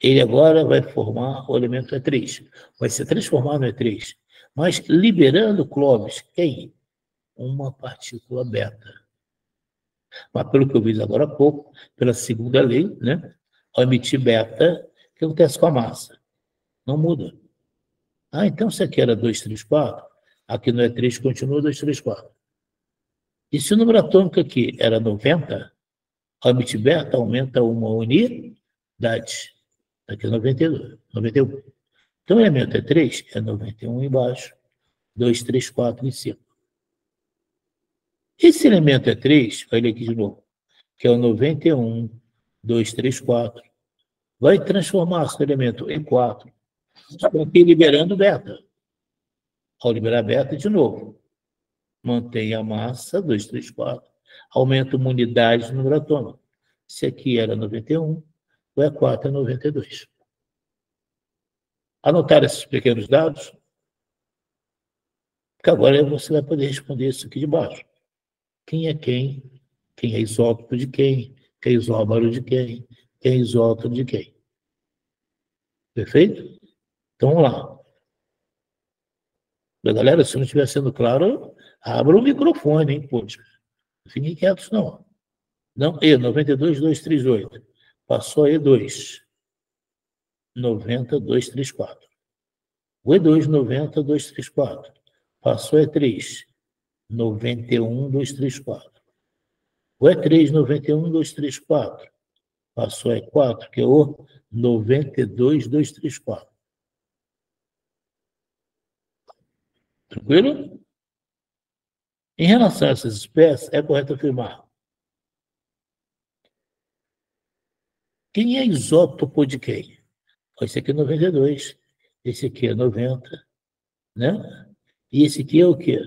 Ele agora vai formar o elemento E3. Vai ser transformado no E3. Mas liberando, Clóvis, quem? Uma partícula beta. Mas pelo que eu vi agora há pouco, pela segunda lei, né? Ao emitir beta, o que acontece com a massa? Não muda. Ah, então se aqui era 2, 3, 4, aqui no E3 continua 2, 3, 4. E se o número atômico aqui era 90, ao emitir beta aumenta uma unidade. Aqui é 92, 91. Então o elemento E3 é 91 embaixo, 2, 3, 4 em cima. Esse elemento E3, olha aqui de novo, que é o 91, 2, 3, 4, vai transformar-se no elemento E4, aqui liberando beta. Ao liberar beta, de novo, mantém a massa, 2, 3, 4, aumenta uma unidade no número atômico. Se aqui era 91, o E4 é 92. Anotar esses pequenos dados, porque agora você vai poder responder isso aqui de baixo. Quem é quem? Quem é isótopo de quem? Quem é isóbaro de quem? Quem é isótopo de quem? Perfeito? Então, vamos lá. Galera, se não estiver sendo claro, abra o microfone, hein? Poxa. Fiquem quietos, não. Não, E, 92,238. Passou a E2. 90,234. O E2, 90,234. Passou a E3. 91,234. O E3, 91,234. Passou a E4, que é o 92,234. Tranquilo? Em relação a essas espécies, é correto afirmar: quem é isótopo de quem? Esse aqui é 92, esse aqui é 90, né? E esse aqui é o quê?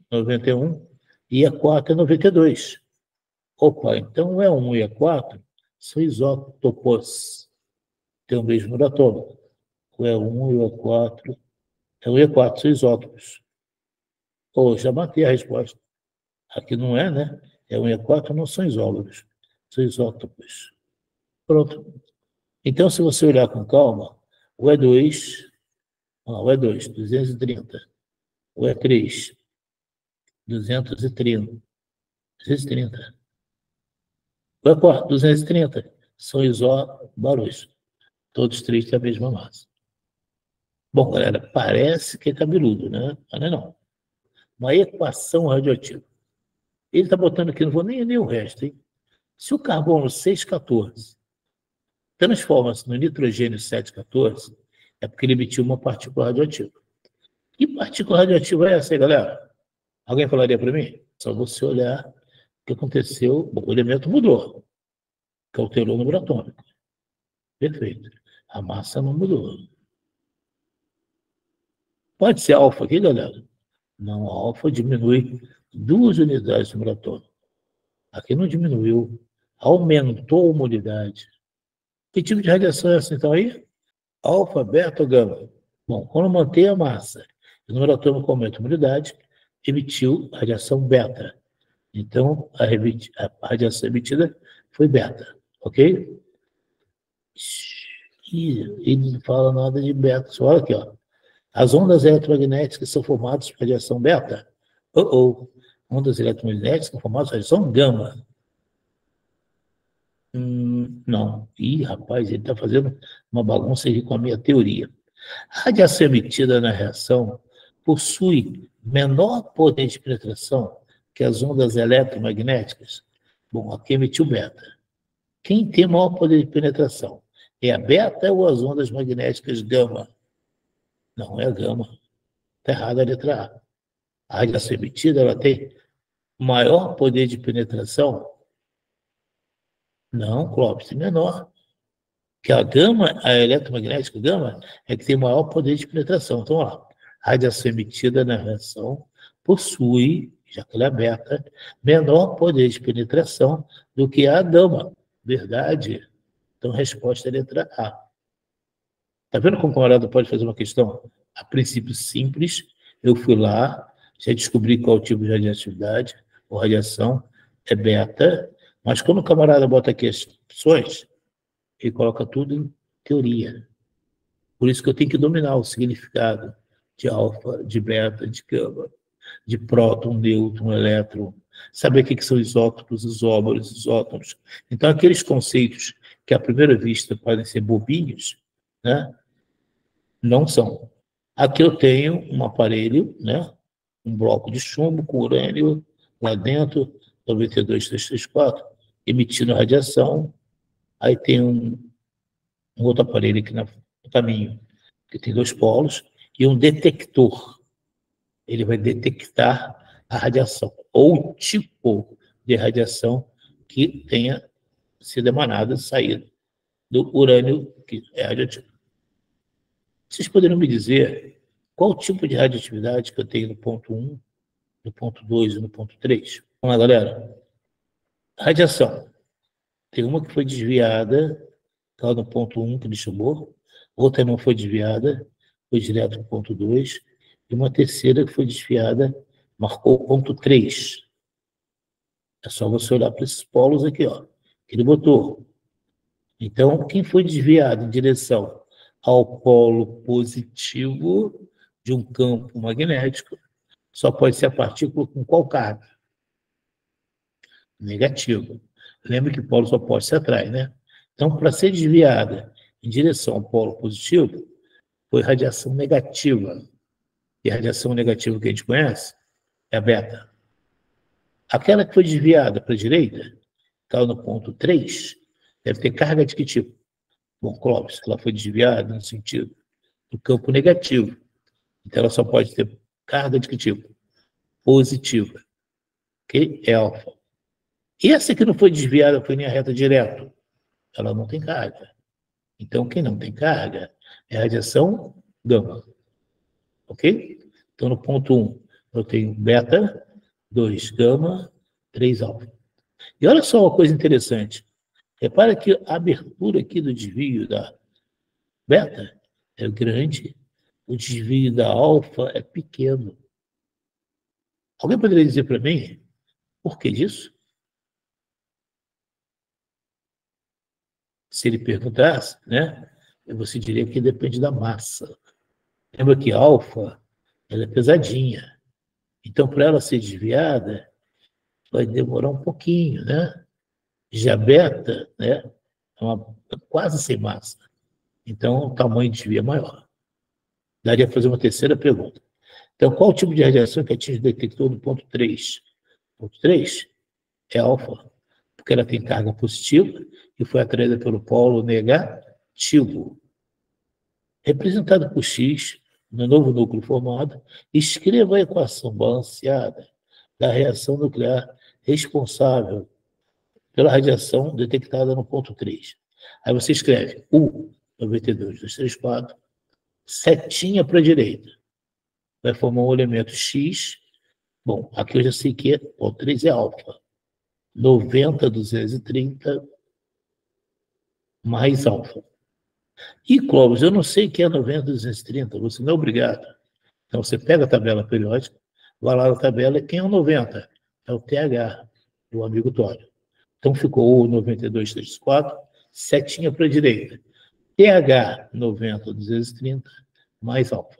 91, e E4 é 92. Opa, então o E1 e E4 são isótopos, tem o mesmo número atômico. O E1 e o E4, o E4 são isótopos. Ou já matei a resposta. Aqui não é, né? E1 e E4 não são isótopos, são isótopos. Pronto. Então, se você olhar com calma, o E2, o E2, 230, o E3, 230, 230. O E4, 230. São isóbaros. Todos três têm a mesma massa. Bom, galera, parece que é cabeludo, né? Mas não é não. Uma equação radioativa. Ele está botando aqui, não vou nem ler o resto, hein? Se o carbono 614 transforma-se no nitrogênio 714, é porque ele emitiu uma partícula radioativa. Que partícula radioativa é essa aí, galera? Alguém falaria para mim? Só você olhar o que aconteceu. Bom, o elemento mudou, que alterou o número atômico. Perfeito. A massa não mudou. Pode ser alfa aqui, galera? Não, a alfa diminui 2 unidades do número atômico. Aqui não diminuiu, aumentou uma unidade. Que tipo de radiação é essa, então, aí? Alfa, beta ou gama? Bom, quando mantém a massa e o número atômico aumenta uma unidade, emitiu radiação beta. Então, a radiação emitida foi beta, ok? E ele não fala nada de beta. Só olha aqui, ó. As ondas eletromagnéticas são formadas por radiação beta? Ondas eletromagnéticas são formadas por radiação gama. Não. Ih, rapaz, ele está fazendo uma bagunça aí com a minha teoria. A radiação emitida na reação possui menor poder de penetração que as ondas eletromagnéticas. Bom, aqui emitiu beta. Quem tem maior poder de penetração? É a beta ou as ondas magnéticas gama? Não, é a gama. Está errada a letra A. A radiação emitida ela tem maior poder de penetração? Não, Clóvis, é menor. Que a gama, a eletromagnética gama, é que tem maior poder de penetração. Então, ó, a radiação emitida na reação possui, já que ela é beta, menor poder de penetração do que a gama. Verdade. Então, a resposta é a letra A. Está vendo como o camarada pode fazer uma questão, a princípio, simples? Eu fui lá, já descobri qual o tipo de radioatividade ou radiação, é beta, mas quando o camarada bota aqui as opções, ele coloca tudo em teoria. Por isso que eu tenho que dominar o significado de alfa, de beta, de gama, de próton, nêutron, elétron, saber o que são isótopos, isóbaros, isótons. Então, aqueles conceitos que à primeira vista podem ser bobinhos, né? Não são. Aqui eu tenho um aparelho, né? Um bloco de chumbo com urânio lá dentro, 92,334, emitindo radiação. Aí tem um outro aparelho aqui no caminho, que tem 2 polos, e um detector. Ele vai detectar a radiação, ou o tipo de radiação que tenha sido emanada, saída do urânio, que é radioativo. Vocês poderiam me dizer qual o tipo de radioatividade que eu tenho no ponto 1, no ponto 2 e no ponto 3? Vamos lá, galera. Radiação. Tem uma que foi desviada, está no ponto 1, que ele chamou, outra não foi desviada, foi direto para o ponto 2, e uma terceira que foi desviada, marcou o ponto 3. É só você olhar para esses polos aqui, ó, que ele botou. Então, quem foi desviado em direção ao polo positivo de um campo magnético só pode ser a partícula com qual carga? negativa. Lembra que o polo oposto se atrai, né? Então, para ser desviada em direção ao polo positivo, foi radiação negativa. E a radiação negativa que a gente conhece é a beta. Aquela que foi desviada para a direita, caiu no ponto 3, deve ter carga de que tipo? Bom, Clóvis, ela foi desviada no sentido do campo negativo. Então, ela só pode ter carga de que tipo? Positiva. Ok? É alfa. E essa que não foi desviada, foi em linha reta direto. Ela não tem carga. Então, quem não tem carga é a radiação gama. Ok? Então, no ponto 1, eu tenho beta, 2 gama, 3 alfa. E olha só uma coisa interessante. Repara que a abertura aqui do desvio da beta é grande, o desvio da alfa é pequeno. Alguém poderia dizer para mim por que disso? Se ele perguntasse, né, você diria que depende da massa. Lembra que alfa, ela é pesadinha. Então, para ela ser desviada, vai demorar um pouquinho, né? Já beta, né, quase sem massa. Então, o tamanho de desvio é maior. Daria para fazer uma terceira pergunta. Então, qual o tipo de radiação que atinge o detector do ponto 3? Ponto 3 é alfa, porque ela tem carga positiva e foi atraída pelo polo negativo. Representado por X, no novo núcleo formado, escreva a equação balanceada da reação nuclear responsável pela radiação detectada no ponto 3. Aí você escreve U, 92, 234, setinha para a direita. Vai formar um elemento X. Bom, aqui eu já sei que o 3 é alfa. 90, 230 mais alfa. E, Clóvis, eu não sei o que é 90, 230, você não é obrigado. Então, você pega a tabela periódica, vai lá na tabela, quem é o 90? É o TH, do amigo Tório. Então, ficou o 92, 34, setinha para a direita. TH, 90, 230, mais alfa.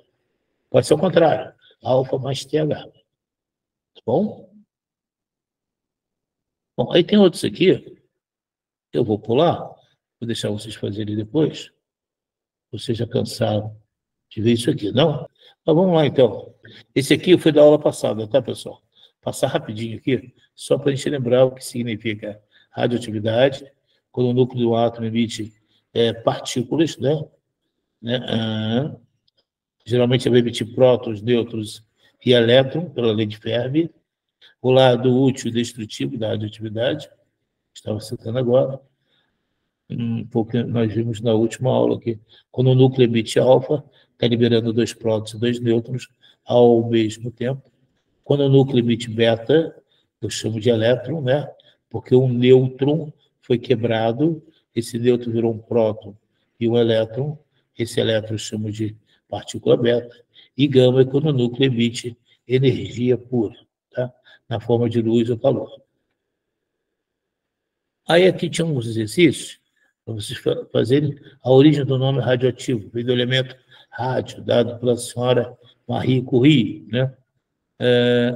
Pode ser o contrário, alfa mais TH. Tá bom? Bom, aí tem outros aqui, eu vou pular, vou deixar vocês fazerem depois. Vocês já cansaram de ver isso aqui, não? Mas vamos lá, então. Esse aqui foi da aula passada, tá, pessoal? Passar rapidinho aqui, só para a gente lembrar o que significa radioatividade, quando o núcleo do átomo emite partículas, né? Geralmente vai emitir prótons, nêutrons e elétrons, pela lei de Fermi. O lado útil e destrutivo da radioatividade, estava citando agora, um pouco que nós vimos na última aula aqui. Quando o núcleo emite alfa, está liberando 2 prótons e 2 nêutrons ao mesmo tempo. Quando o núcleo emite beta, eu chamo de elétron, né? Porque um nêutron foi quebrado, esse nêutron virou um próton e um elétron, esse elétron eu chamo de partícula beta. E gama é quando o núcleo emite energia pura, tá? Na forma de luz ou calor. Aí aqui tinha uns exercícios para vocês fazerem a origem do nome radioativo, veio do elemento rádio, dado pela senhora Marie Curie, né?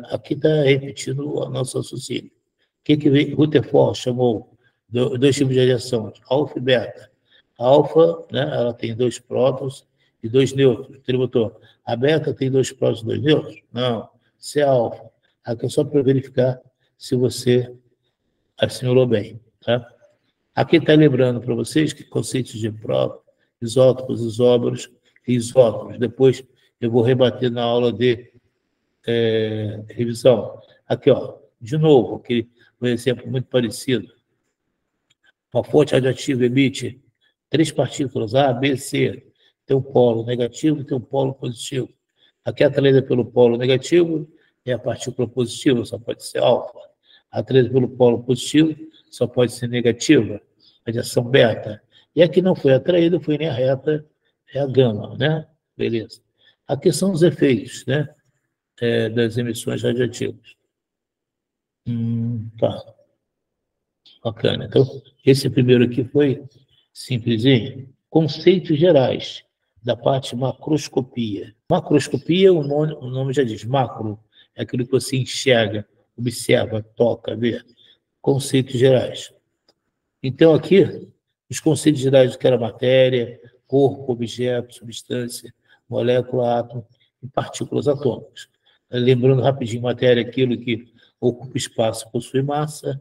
Aqui está repetindo a nossa raciocínio. O que Rutherford chamou dois tipos de radiação, alfa e beta. A alfa, né, ela tem 2 prótons e 2 nêutrons. Ele botou, a beta tem 2 prótons e 2 nêutrons? Não, isso é alfa. Aqui é só para verificar se você assimilou bem, tá? Aqui está lembrando para vocês que conceitos de prova, isótopos, isóbaros e isótopos. Depois eu vou rebater na aula de revisão. Aqui, ó, de novo, aquele um exemplo muito parecido. Uma fonte radioativa emite 3 partículas, A, B, C. Tem um polo negativo e tem um polo positivo. Aqui atraída pelo polo negativo é a partícula positiva, só pode ser alfa. Atraída pelo polo positivo só pode ser negativa, radiação beta. E a que não foi atraída foi linha reta, é a gama, né? Beleza. Aqui são os efeitos, né? Das emissões radioativas. Tá. Bacana. Então, esse primeiro aqui foi simplesinho. Conceitos gerais da parte macroscopia. Macroscopia, o nome já diz, macro, é aquilo que você enxerga, observa, toca, vê. conceitos gerais. Então, aqui, os conceitos gerais do que era matéria, corpo, objeto, substância, molécula, átomo e partículas atômicas. Lembrando rapidinho, matéria é aquilo que ocupa espaço e possui massa,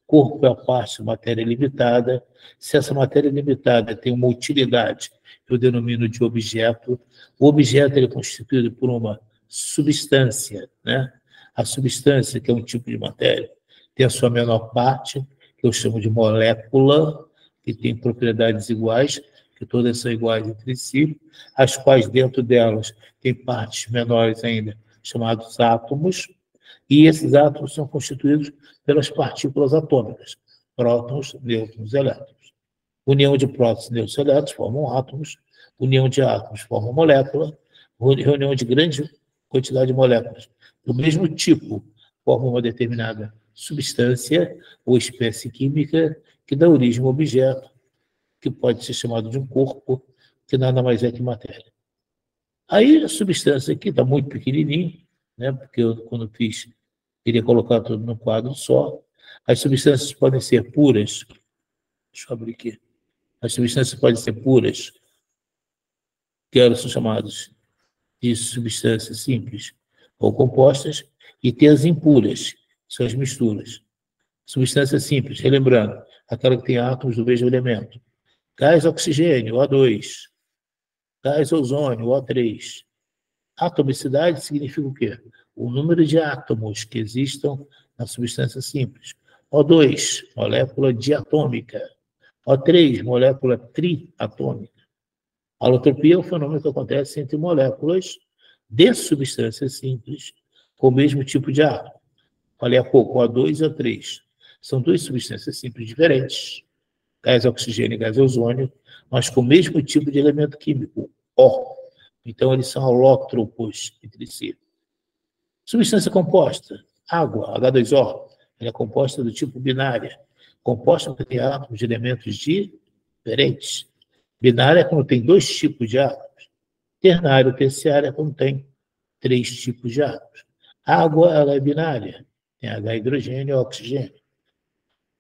corpo é a parte de matéria limitada. Se essa matéria limitada tem uma utilidade, eu denomino de objeto. O objeto ele é constituído por uma substância, né? A substância, que é um tipo de matéria, tem a sua menor parte, que eu chamo de molécula, que tem propriedades iguais, que todas são iguais entre si, as quais dentro delas tem partes menores ainda, chamados átomos, e esses átomos são constituídos pelas partículas atômicas, prótons, nêutrons e elétrons. União de prótons, nêutrons e elétrons formam átomos, união de átomos formam molécula, reunião de grande quantidade de moléculas do mesmo tipo formam uma determinada substância ou espécie química que dá origem a um objeto, que pode ser chamado de um corpo, que nada mais é que matéria. Aí a substância aqui está muito pequenininha, né? Porque eu, quando fiz, queria colocar tudo num quadro só. As substâncias podem ser puras. Deixa eu abrir aqui. As substâncias podem ser puras, que elas são chamadas de substâncias simples ou compostas, e tem as impuras, que são as misturas. Substância simples, relembrando, aquela que tem átomos do mesmo elemento. Gás oxigênio, O2. Gás ozônio, O3. Atomicidade significa o quê? O número de átomos que existam na substância simples. O2, molécula diatômica. O3, molécula triatômica. Alotropia é um fenômeno que acontece entre moléculas de substâncias simples com o mesmo tipo de átomo. Falei há pouco, O2 e O3. São duas substâncias simples diferentes, gás oxigênio e gás ozônio, mas com o mesmo tipo de elemento químico, O. Então, eles são alótropos entre si. Substância composta, água, H2O, ela é composta do tipo binária, composta por ter átomos de elementos diferentes. Binária é quando tem dois tipos de átomos. Ternário, terciário é quando tem três tipos de átomos. A água, ela é binária, tem H hidrogênio e oxigênio.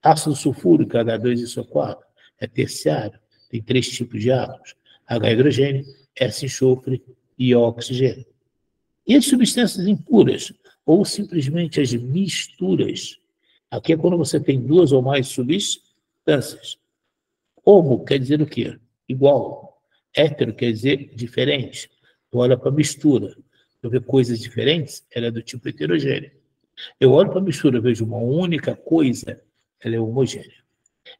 Ácido sulfúrico, H2 e SO4, é terciário, tem três tipos de átomos, H hidrogênio, S enxofre e oxigênio. E as substâncias impuras, ou simplesmente as misturas, aqui é quando você tem duas ou mais substâncias. Homo quer dizer o quê? Igual. Hétero quer dizer diferente. Tu olha para a mistura, eu vejo coisas diferentes, ela é do tipo heterogêneo. Eu olho para a mistura, eu vejo uma única coisa, ela é homogênea.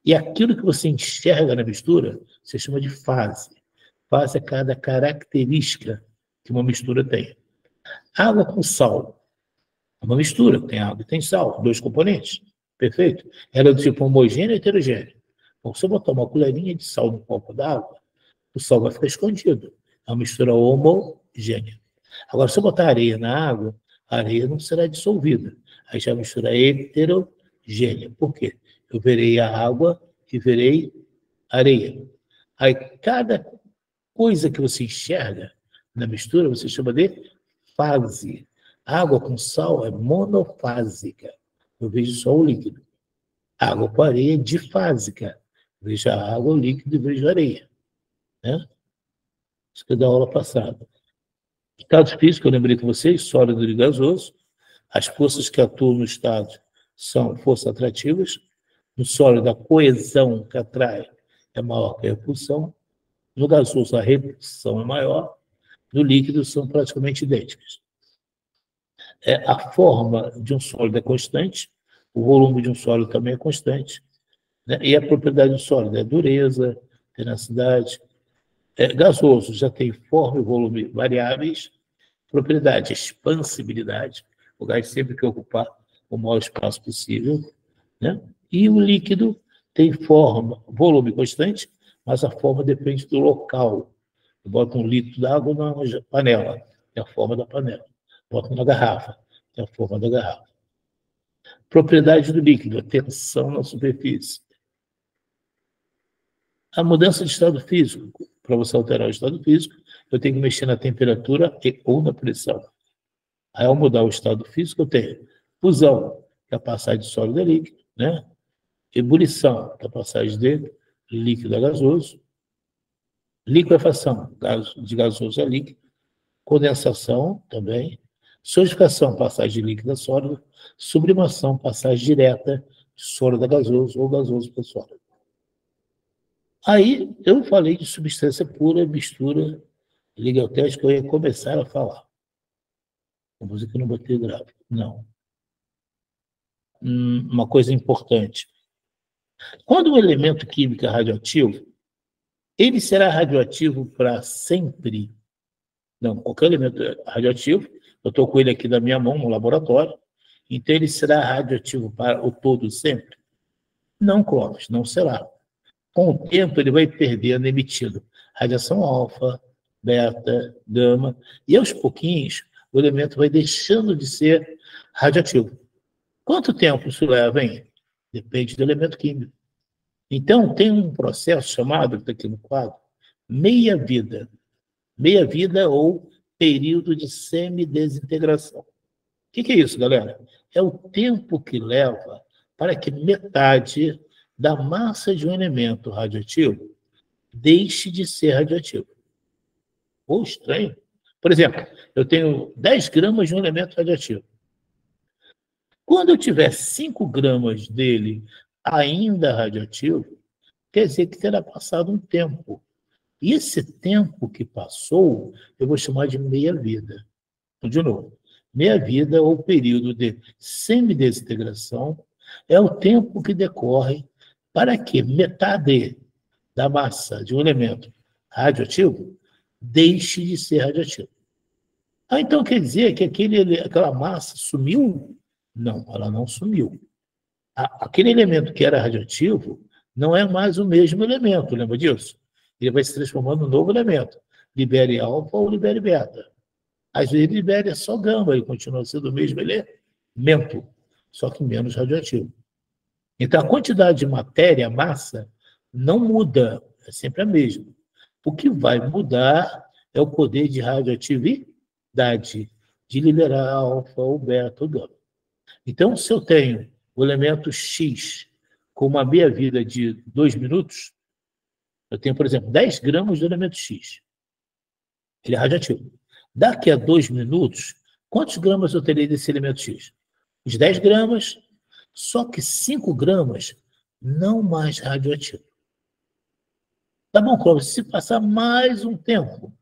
E aquilo que você enxerga na mistura, você chama de fase. Fase é cada característica que uma mistura tem. Água com sal. É uma mistura, tem água e tem sal, dois componentes. Perfeito? Ela é do tipo homogêneo e heterogêneo. Então, se eu botar uma colherinha de sal no copo d'água, o sal vai ficar escondido. É uma mistura homogênea. Agora, se eu botar areia na água, a areia não será dissolvida. Aí já é uma mistura heterogênea. Por quê? Eu verei a água e verei areia. Aí, cada coisa que você enxerga na mistura, você chama de fase. Água com sal é monofásica. Eu vejo só o líquido. Água com areia é difásica. Eu vejo a água, o líquido e vejo a areia. Né? Isso que é da aula passada. Estado físico, eu lembrei com vocês, sólido e gasoso. As forças que atuam no estado são forças atrativas. No sólido, a coesão que atrai é maior que a repulsão. No gasoso, a repulsão é maior. No líquido, são praticamente idênticas. A forma de um sólido é constante, o volume de um sólido também é constante, né? E a propriedade do sólido é dureza, tenacidade. Gasoso já tem forma e volume variáveis, propriedade, expansibilidade, o gás sempre quer ocupar o maior espaço possível, né? E o líquido tem forma, volume constante, mas a forma depende do local. Eu boto 1 litro d'água numa panela, tem a forma da panela. Boto na garrafa, tem a forma da garrafa. Propriedade do líquido, a tensão na superfície. A mudança de estado físico, para você alterar o estado físico, eu tenho que mexer na temperatura ou na pressão. Aí, ao mudar o estado físico, eu tenho fusão, que é passar de sólido a líquido, né? Ebulição da passagem de líquido a gasoso, liquefação de gasoso a líquido, condensação também, solidificação, passagem de líquido a sólido, sublimação, passagem direta de sólido a gasoso ou gasoso para sólido. Aí eu falei de substância pura, mistura, liga ao teste, que eu ia começar a falar. A música não botei gráfico, não. Uma coisa importante. Quando um elemento químico é radioativo, ele será radioativo para sempre? Não, qualquer elemento radioativo, eu estou com ele aqui na minha mão, no laboratório, então ele será radioativo para o todo sempre? Não, Clóvis, não será. Com o tempo, ele vai perdendo, emitindo radiação alfa, beta, gama, e aos pouquinhos, o elemento vai deixando de ser radioativo. Quanto tempo isso leva, hein? Depende do elemento químico. Então, tem um processo chamado, que está aqui no quadro, meia-vida. Meia-vida ou período de semidesintegração. O que é isso, galera? É o tempo que leva para que metade da massa de um elemento radioativo deixe de ser radioativo. Ou estranho. Por exemplo, eu tenho 10 gramas de um elemento radioativo. Quando eu tiver 5 gramas dele ainda radioativo, quer dizer que terá passado um tempo. E esse tempo que passou, eu vou chamar de meia-vida. Então, de novo, meia-vida ou período de semidesintegração é o tempo que decorre para que metade da massa de um elemento radioativo deixe de ser radioativo. Então quer dizer que aquela massa sumiu? Não, ela não sumiu. Aquele elemento que era radioativo não é mais o mesmo elemento, lembra disso? Ele vai se transformando num novo elemento. Libere alfa ou libere beta. Às vezes libere só gama e continua sendo o mesmo elemento, só que menos radioativo. Então a quantidade de matéria, massa, não muda, é sempre a mesma. O que vai mudar é o poder de radioatividade, de liberar alfa ou beta ou gama. Então, se eu tenho o elemento X com uma meia-vida de 2 minutos, eu tenho, por exemplo, 10 gramas do elemento X. Ele é radioativo. Daqui a 2 minutos, quantos gramas eu terei desse elemento X? Os 10 gramas, só que 5 gramas não mais radioativo. Tá bom, Clóvis, se passar mais um tempo,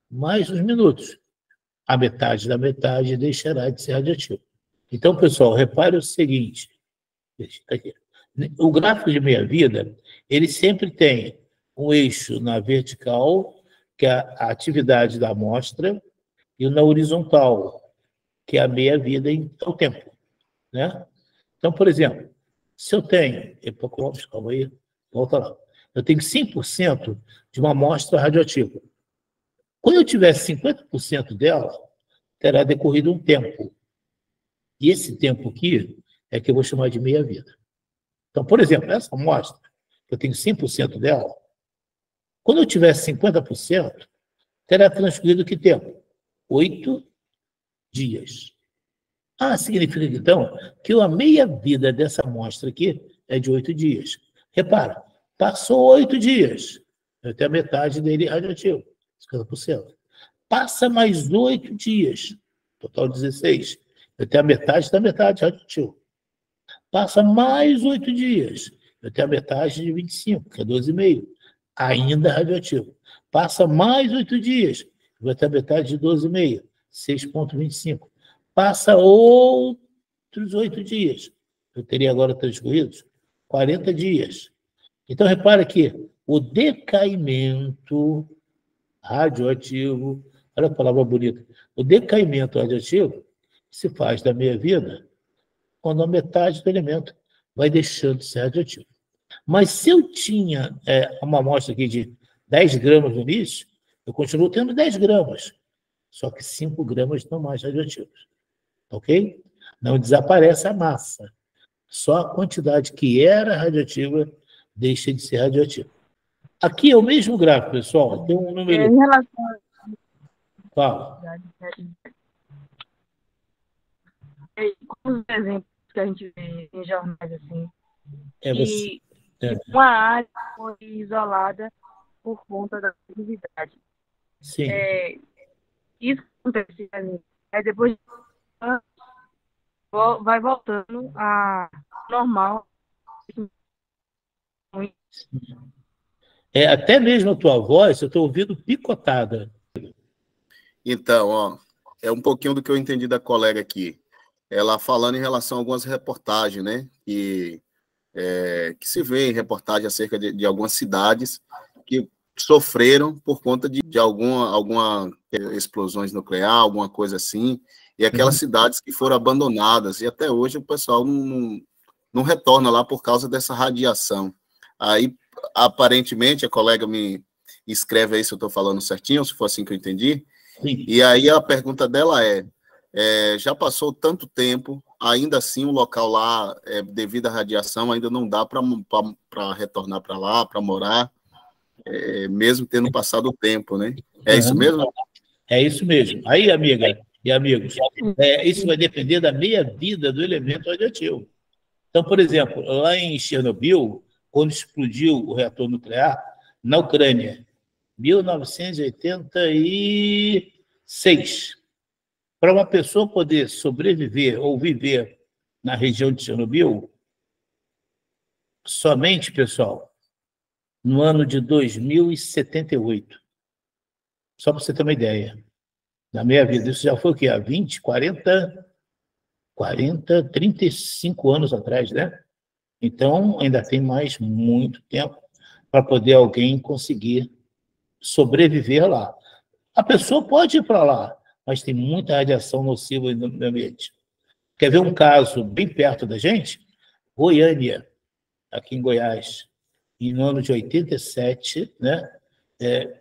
mais uns minutos, a metade da metade deixará de ser radioativo. Então, pessoal, repare o seguinte. O gráfico de meia-vida, ele sempre tem um eixo na vertical, que é a atividade da amostra, e na horizontal, que é a meia-vida em o tempo. Né? Então, por exemplo, se eu tenho... Calma aí, volta lá. Eu tenho 5% de uma amostra radioativa. Quando eu tiver 50% dela, terá decorrido um tempo. E esse tempo aqui é que eu vou chamar de meia-vida. Então, por exemplo, essa amostra, eu tenho 100% dela, quando eu tiver 50%, terá transcorrido que tempo? 8 dias. Significa, então, que a meia-vida dessa amostra aqui é de 8 dias. Repara, passou 8 dias, eu tenho a metade dele radioativo, 50%. Passa mais 8 dias, total 16, eu tenho a metade da metade radioativo. Passa mais 8 dias, eu tenho a metade de 25, que é 12,5, ainda radioativo. Passa mais 8 dias, eu vou ter a metade de 12,5, 6,25. Passa outros 8 dias, eu teria agora transcorridos 40 dias. Então, repara que o decaimento radioativo, olha a palavra bonita, o decaimento radioativo se faz da meia-vida quando a metade do elemento vai deixando de ser radioativo. Mas se eu tinha uma amostra aqui de 10 gramas no início, eu continuo tendo 10 gramas, só que 5 gramas não mais radioativos. Ok? Não desaparece a massa. Só a quantidade que era radioativa deixa de ser radioativa. Aqui é o mesmo gráfico, pessoal. Tem um número... Em relação Fala. com os exemplos que a gente vê em jornais assim, É você. E uma área foi isolada por conta da atividade. Sim. Isso acontece, aí depois vai voltando a normal. Até mesmo a tua voz, eu estou ouvindo picotada. Então, ó, é um pouquinho do que eu entendi da colega aqui. Ela falando em relação a algumas reportagens, né? Que se vê em reportagem acerca de algumas cidades que sofreram por conta de alguma explosões nuclear, alguma coisa assim, e aquelas cidades que foram abandonadas, e até hoje o pessoal não retorna lá por causa dessa radiação. Aí, aparentemente, a colega me escreve aí se eu estou falando certinho, se for assim que eu entendi. Sim. E aí a pergunta dela já passou tanto tempo, ainda assim o local lá, devido à radiação, ainda não dá para retornar para lá, para morar, mesmo tendo passado o tempo, né? É isso mesmo? É isso mesmo. Aí, amiga e amigos, isso vai depender da meia-vida do elemento radioativo. Então, por exemplo, lá em Chernobyl, quando explodiu o reator nuclear, na Ucrânia, 1986, para uma pessoa poder sobreviver ou viver na região de Chernobyl, somente, pessoal, no ano de 2078. Só para você ter uma ideia. Na minha vida, isso já foi o quê? Há 20, 40, 35 anos atrás, né? Então, ainda tem mais muito tempo para poder alguém conseguir sobreviver lá. A pessoa pode ir para lá, mas tem muita radiação nociva no ambiente. Quer ver um caso bem perto da gente? Goiânia, aqui em Goiás. E no ano de 87, né,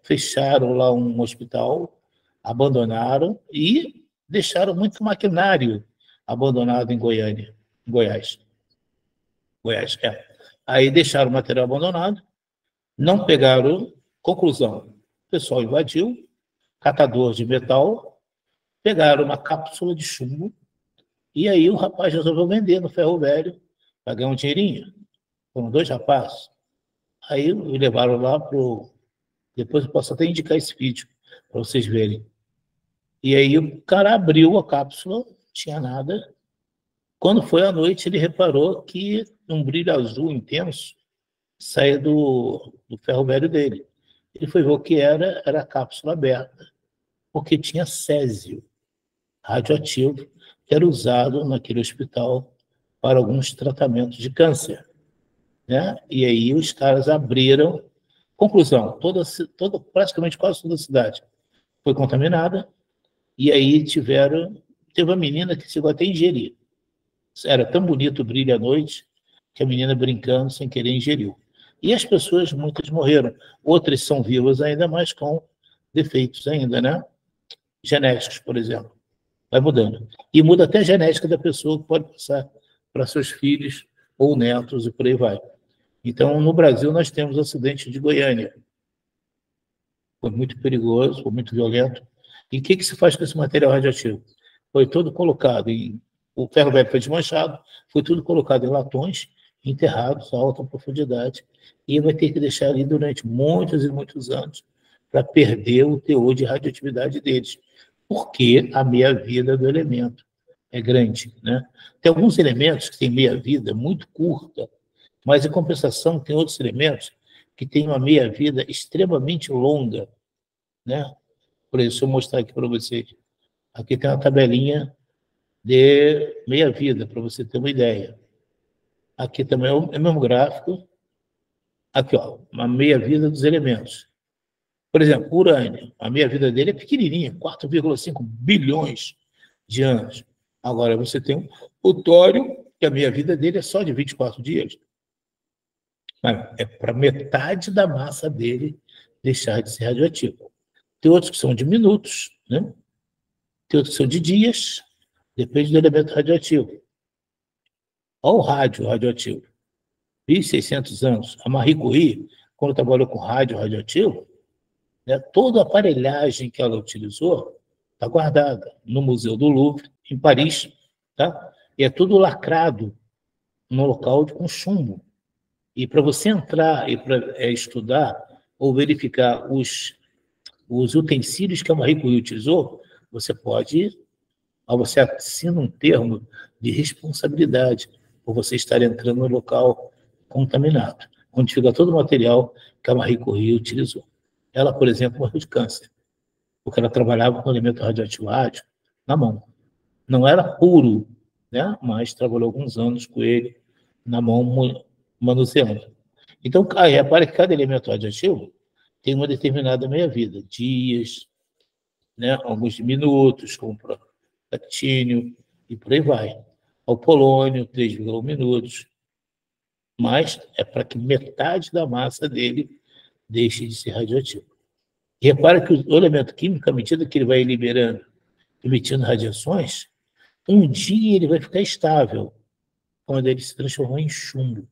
fecharam lá um hospital, abandonaram e deixaram muito maquinário abandonado em Goiânia, em Goiás. Aí deixaram o material abandonado, não pegaram. Conclusão, o pessoal invadiu, catador de metal, pegaram uma cápsula de chumbo, e aí o rapaz resolveu vender no ferro velho, para ganhar um dinheirinho. Foram 2 rapazes. Aí levaram lá para o... Depois eu posso até indicar esse vídeo, para vocês verem. E aí o cara abriu a cápsula, não tinha nada. Quando foi à noite, ele reparou que um brilho azul intenso saía do ferro velho dele. Ele foi ver o que era a cápsula aberta, porque tinha césio radioativo, que era usado naquele hospital para alguns tratamentos de câncer, né? E aí os caras abriram. Conclusão, praticamente quase toda a cidade foi contaminada, e aí teve uma menina que chegou até a ingerir. Era tão bonito o brilho à noite, que a menina, brincando, sem querer, ingeriu. E as pessoas, muitas morreram. Outras são vivas ainda, mas com defeitos ainda, né? Genéticos, por exemplo. Vai mudando. E muda até a genética da pessoa, que pode passar para seus filhos ou netos e por aí vai. Então, no Brasil, nós temos o acidente de Goiânia. Foi muito perigoso, foi muito violento. E o que se faz com esse material radioativo? Foi todo colocado o ferro velho foi desmanchado, foi tudo colocado em latões, enterrados a alta profundidade, e vai ter que deixar ali durante muitos e muitos anos para perder o teor de radioatividade deles, porque a meia-vida do elemento é grande, né? Tem alguns elementos que têm meia-vida muito curta, mas, em compensação, tem outros elementos que têm uma meia-vida extremamente longa, né? Por isso, eu vou mostrar aqui para vocês. Aqui tem uma tabelinha de meia-vida, para você ter uma ideia. Aqui também é o mesmo gráfico. Aqui, ó, uma meia-vida dos elementos. Por exemplo, o urânio, a meia-vida dele é pequenininha, 4,5 bilhões de anos. Agora, você tem o tório, que a meia-vida dele é só de 24 dias. Mas é para metade da massa dele deixar de ser radioativo. Tem outros que são de minutos, né? Tem outros que são de dias, depende do elemento radioativo. Olha o rádio radioativo. 1.600 anos. A Marie Curie, quando trabalhou com rádio radioativo, né, toda a aparelhagem que ela utilizou está guardada no Museu do Louvre, em Paris, tá? E é tudo lacrado no local com chumbo. E para você entrar e para estudar ou verificar os utensílios que a Marie Curie utilizou, você pode, você assina um termo de responsabilidade por você estar entrando no local contaminado, onde fica todo o material que a Marie Curie utilizou. Ela, por exemplo, morreu de câncer, porque ela trabalhava com elemento radioativo na mão. Não era puro, né? Mas trabalhou alguns anos com ele na mão, manuseando. Então, repare que cada elemento radioativo tem uma determinada meia-vida, dias, né? Alguns minutos, como o actínio, e por aí vai. O polônio, 3,1 minutos. Mas é para que metade da massa dele deixe de ser radioativo. E repara que o elemento químico, à medida que ele vai liberando, emitindo radiações, um dia ele vai ficar estável, quando ele se transformar em chumbo,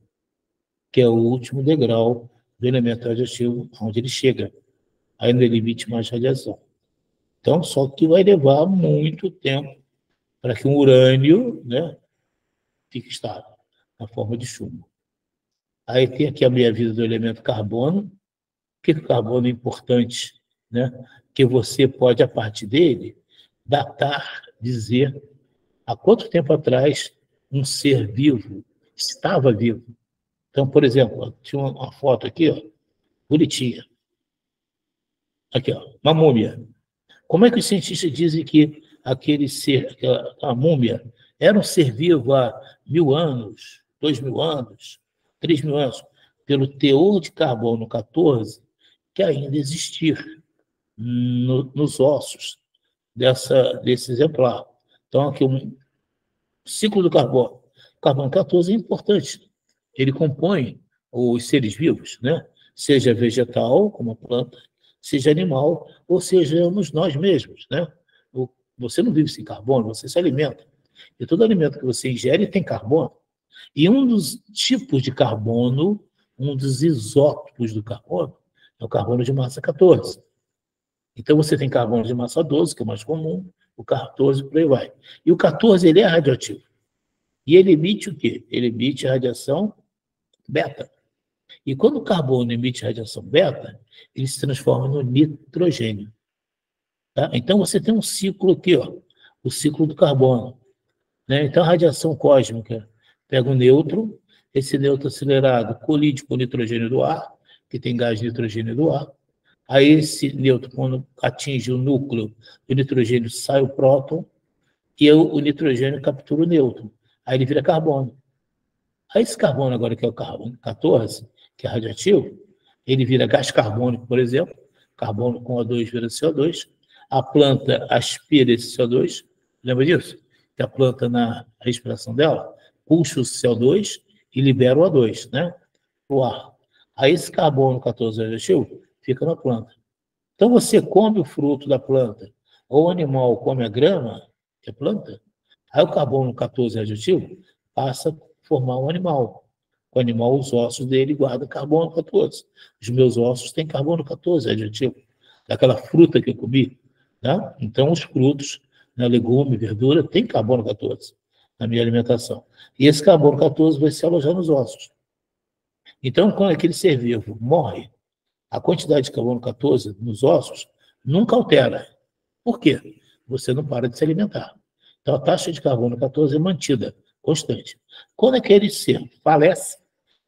que é o último degrau do elemento radioativo, onde ele chega. Aí não ele emite mais radiação. Então, só que vai levar muito tempo para que um urânio, né, fique estável, na forma de chumbo. Aí tem aqui a meia-vida do elemento carbono. Por que o carbono é importante? Né? Que você pode, a partir dele, datar, dizer há quanto tempo atrás um ser vivo estava vivo. Então, por exemplo, tinha uma foto aqui, ó, bonitinha. Aqui, ó, uma múmia. Como é que os cientistas dizem que aquele ser, a múmia, era um ser vivo há 1000 anos, 2000 anos, 3000 anos? Pelo teor de carbono 14 que ainda existir nos ossos desse exemplar. Então, aqui um ciclo do carbono. O carbono 14 é importante. Ele compõe os seres vivos, né? Seja vegetal, como a planta, seja animal, ou sejamos nós mesmos, né? Você não vive sem carbono, você se alimenta. E todo alimento que você ingere tem carbono. E um dos tipos de carbono, um dos isótopos do carbono, é o carbono de massa 14. Então, você tem carbono de massa 12, que é o mais comum, o 14, por aí vai. E o 14, ele é radioativo. E ele emite o quê? Ele emite radiação beta. E quando o carbono emite radiação beta, ele se transforma no nitrogênio. Tá? Então, você tem um ciclo aqui, ó, o ciclo do carbono. Né? Então, a radiação cósmica pega um nêutron, esse nêutron acelerado colide com o nitrogênio do ar, que tem gás de nitrogênio do ar. Aí, esse nêutron, quando atinge o núcleo do nitrogênio, sai o próton, e o nitrogênio captura o nêutron. Aí ele vira carbono. Aí esse carbono agora, que é o carbono 14, que é radioativo, ele vira gás carbônico, por exemplo, carbono com O2 vira CO2, a planta aspira esse CO2, lembra disso? Que a planta, na respiração dela, puxa o CO2 e libera o O2, né? O ar. Aí esse carbono 14 radioativo fica na planta. Então você come o fruto da planta, ou o animal come a grama, que é planta, aí o carbono 14 radioativo passa a formar um animal. O animal, os ossos dele guardam carbono 14. Os meus ossos têm carbono 14 radioativo, daquela fruta que eu comi. Tá? Então os frutos, né, legume, verdura, tem carbono 14 na minha alimentação. E esse carbono 14 vai se alojar nos ossos. Então, quando aquele ser vivo morre, a quantidade de carbono 14 nos ossos nunca altera. Por quê? Você não para de se alimentar. Então, a taxa de carbono 14 é mantida, constante. Quando aquele ser falece,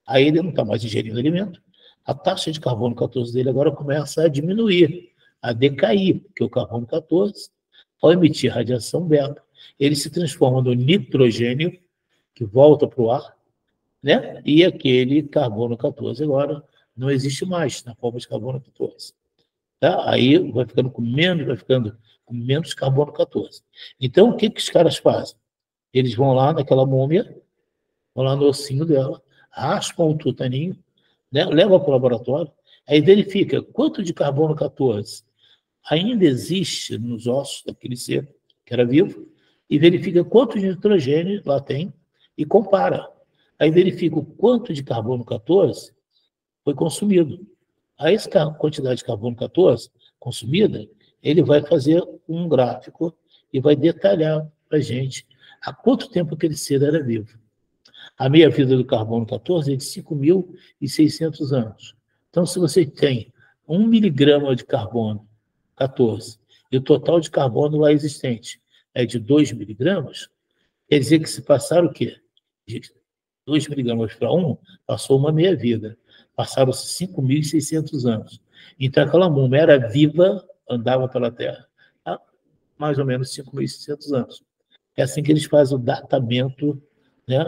aí ele não está mais ingerindo alimento, a taxa de carbono 14 dele agora começa a diminuir, a decair, porque o carbono 14, ao emitir radiação beta, ele se transforma no nitrogênio, que volta para o ar, né? E aquele carbono 14 agora não existe mais na forma de carbono 14. Tá? Aí vai ficando com menos carbono 14. Então, o que os caras fazem? Eles vão lá naquela múmia, vão lá no ossinho dela, raspam um tutaninho, né? Levam para o laboratório, aí verifica quanto de carbono 14 ainda existe nos ossos daquele ser que era vivo, e verifica quanto de nitrogênio lá tem e compara. Aí verifica o quanto de carbono 14 foi consumido. Aí essa quantidade de carbono 14 consumida, ele vai fazer um gráfico e vai detalhar para a gente há quanto tempo aquele ser era vivo. A meia-vida do carbono 14 é de 5.600 anos. Então, se você tem 1 miligrama de carbono 14 e o total de carbono lá existente é de 2 miligramas, quer dizer que se passar o quê? De 2 miligramas para 1, passou uma meia-vida. Passaram-se 5.600 anos. Então, aquela múmia era viva, andava pela Terra há mais ou menos 5.600 anos. É assim que eles fazem o datamento, né,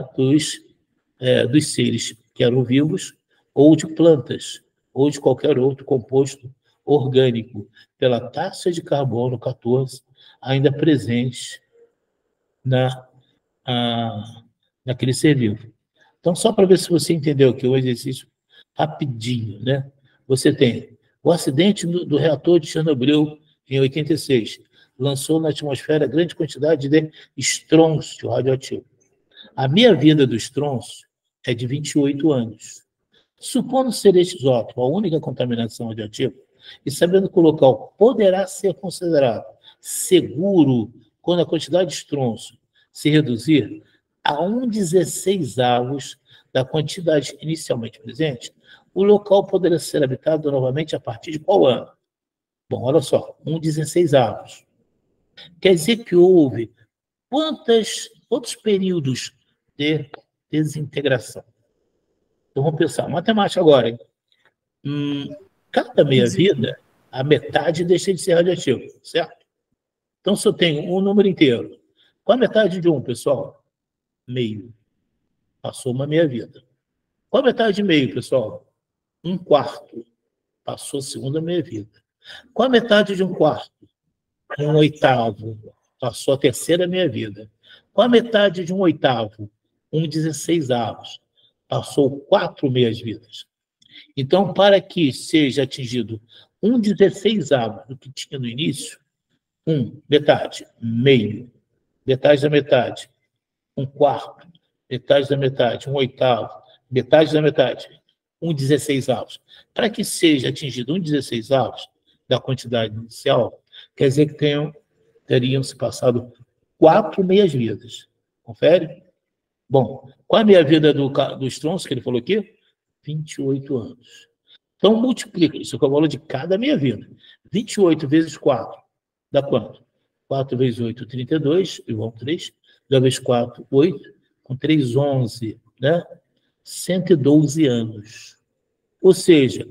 dos seres que eram vivos, ou de plantas, ou de qualquer outro composto orgânico, pela taxa de carbono 14 ainda presente naquele ser vivo. Então, só para ver se você entendeu aqui o exercício rapidinho, né? Você tem o acidente do reator de Chernobyl em 86, lançou na atmosfera grande quantidade de estrôncio radioativo. A meia-vida do estrôncio é de 28 anos. Supondo ser este isótopo a única contaminação radioativa, e sabendo que o local poderá ser considerado seguro quando a quantidade de estrôncio se reduzir a 1/16 da quantidade inicialmente presente, o local poderá ser habitado novamente a partir de qual ano? Bom, olha só, 1/16. Quer dizer que houve quantos períodos de desintegração? Então, vamos pensar. Matemática agora, hein? Cada meia-vida, a metade deixa de ser radioativo, certo? Então, se eu tenho um número inteiro, qual a metade de 1, pessoal? Meio. Passou uma meia-vida. Qual a metade de meio, pessoal? 1/4. Passou a segunda meia-vida. Qual a metade de 1/4? 1/8. Passou a terceira meia-vida. Qual a metade de 1/8? 1/16. Passou 4 meias-vidas. Então, para que seja atingido 1/16 do que tinha no início, metade, meio, metade da metade, 1/4, metade da metade, 1/8, metade da metade, 1/16. Para que seja atingido 1/16 da quantidade inicial, quer dizer que teriam se passado 4 meias-vidas. Confere? Bom, qual é a meia-vida do estrôncio que ele falou aqui? 28 anos. Então, multiplica isso com o valor de cada meia-vida. 28 vezes 4 dá quanto? 4 vezes 8, 32, igual a 3. 2 vezes 4, 8. Com 3, 11. Né? 112 anos. Ou seja,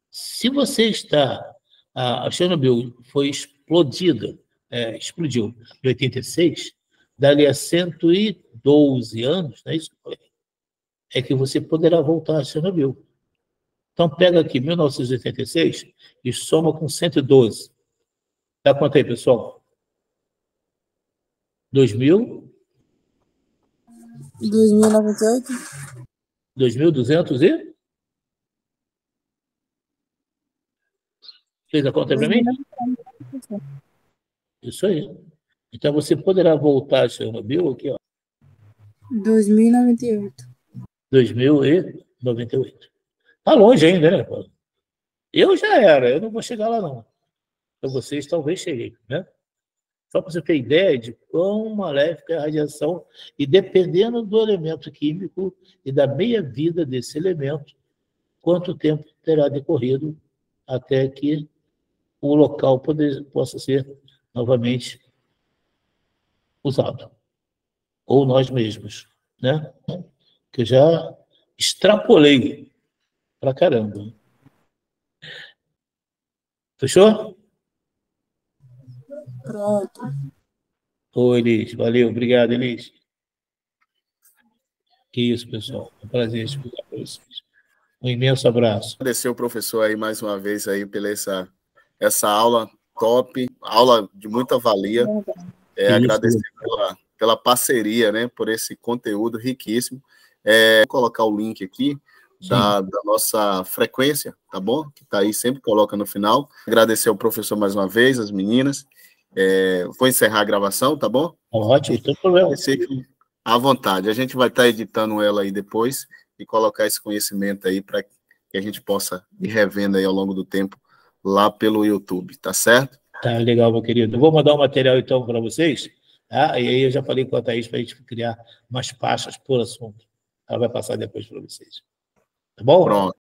se você está... A Chernobyl foi explodiu em 86, dali a 112 anos, não é isso? É que você poderá voltar a Chernobyl. Então, pega aqui 1986 e soma com 112. Dá quanto aí, pessoal? 2098? 2.200 e? Fez a conta para mim? Isso aí. Então, você poderá voltar a Chernobyl aqui, ó. 2098. 2098. Está longe ainda, né, Paulo? Eu já era, eu não vou chegar lá, não. Então, vocês talvez cheguem, né? Só para você ter ideia de quão maléfica é a radiação e, dependendo do elemento químico e da meia-vida desse elemento, quanto tempo terá decorrido até que o local possa ser novamente usado. Ou nós mesmos, né? Que eu já extrapolei pra caramba. Fechou? Pronto. Oi, Elis. Valeu. Obrigado, Elis. Que isso, pessoal. É um prazer explicar para vocês. Um imenso abraço. Agradecer o professor aí mais uma vez aí pela essa aula top, aula de muita valia. Agradecer pela parceria, né, por esse conteúdo riquíssimo. Vou colocar o link aqui da nossa frequência, tá bom? Que tá aí, sempre coloca no final. Agradecer ao professor mais uma vez, as meninas. Vou encerrar a gravação, tá bom? Ótimo, não tem problema. À vontade. A gente vai estar editando ela aí depois e colocar esse conhecimento aí para que a gente possa ir revendo aí ao longo do tempo lá pelo YouTube, tá certo? Tá legal, meu querido. Eu vou mandar o material, então, para vocês, tá? E aí eu já falei com a Thaís para a gente criar umas pastas por assunto. Ela vai passar depois para vocês. Tá bom? Pronto.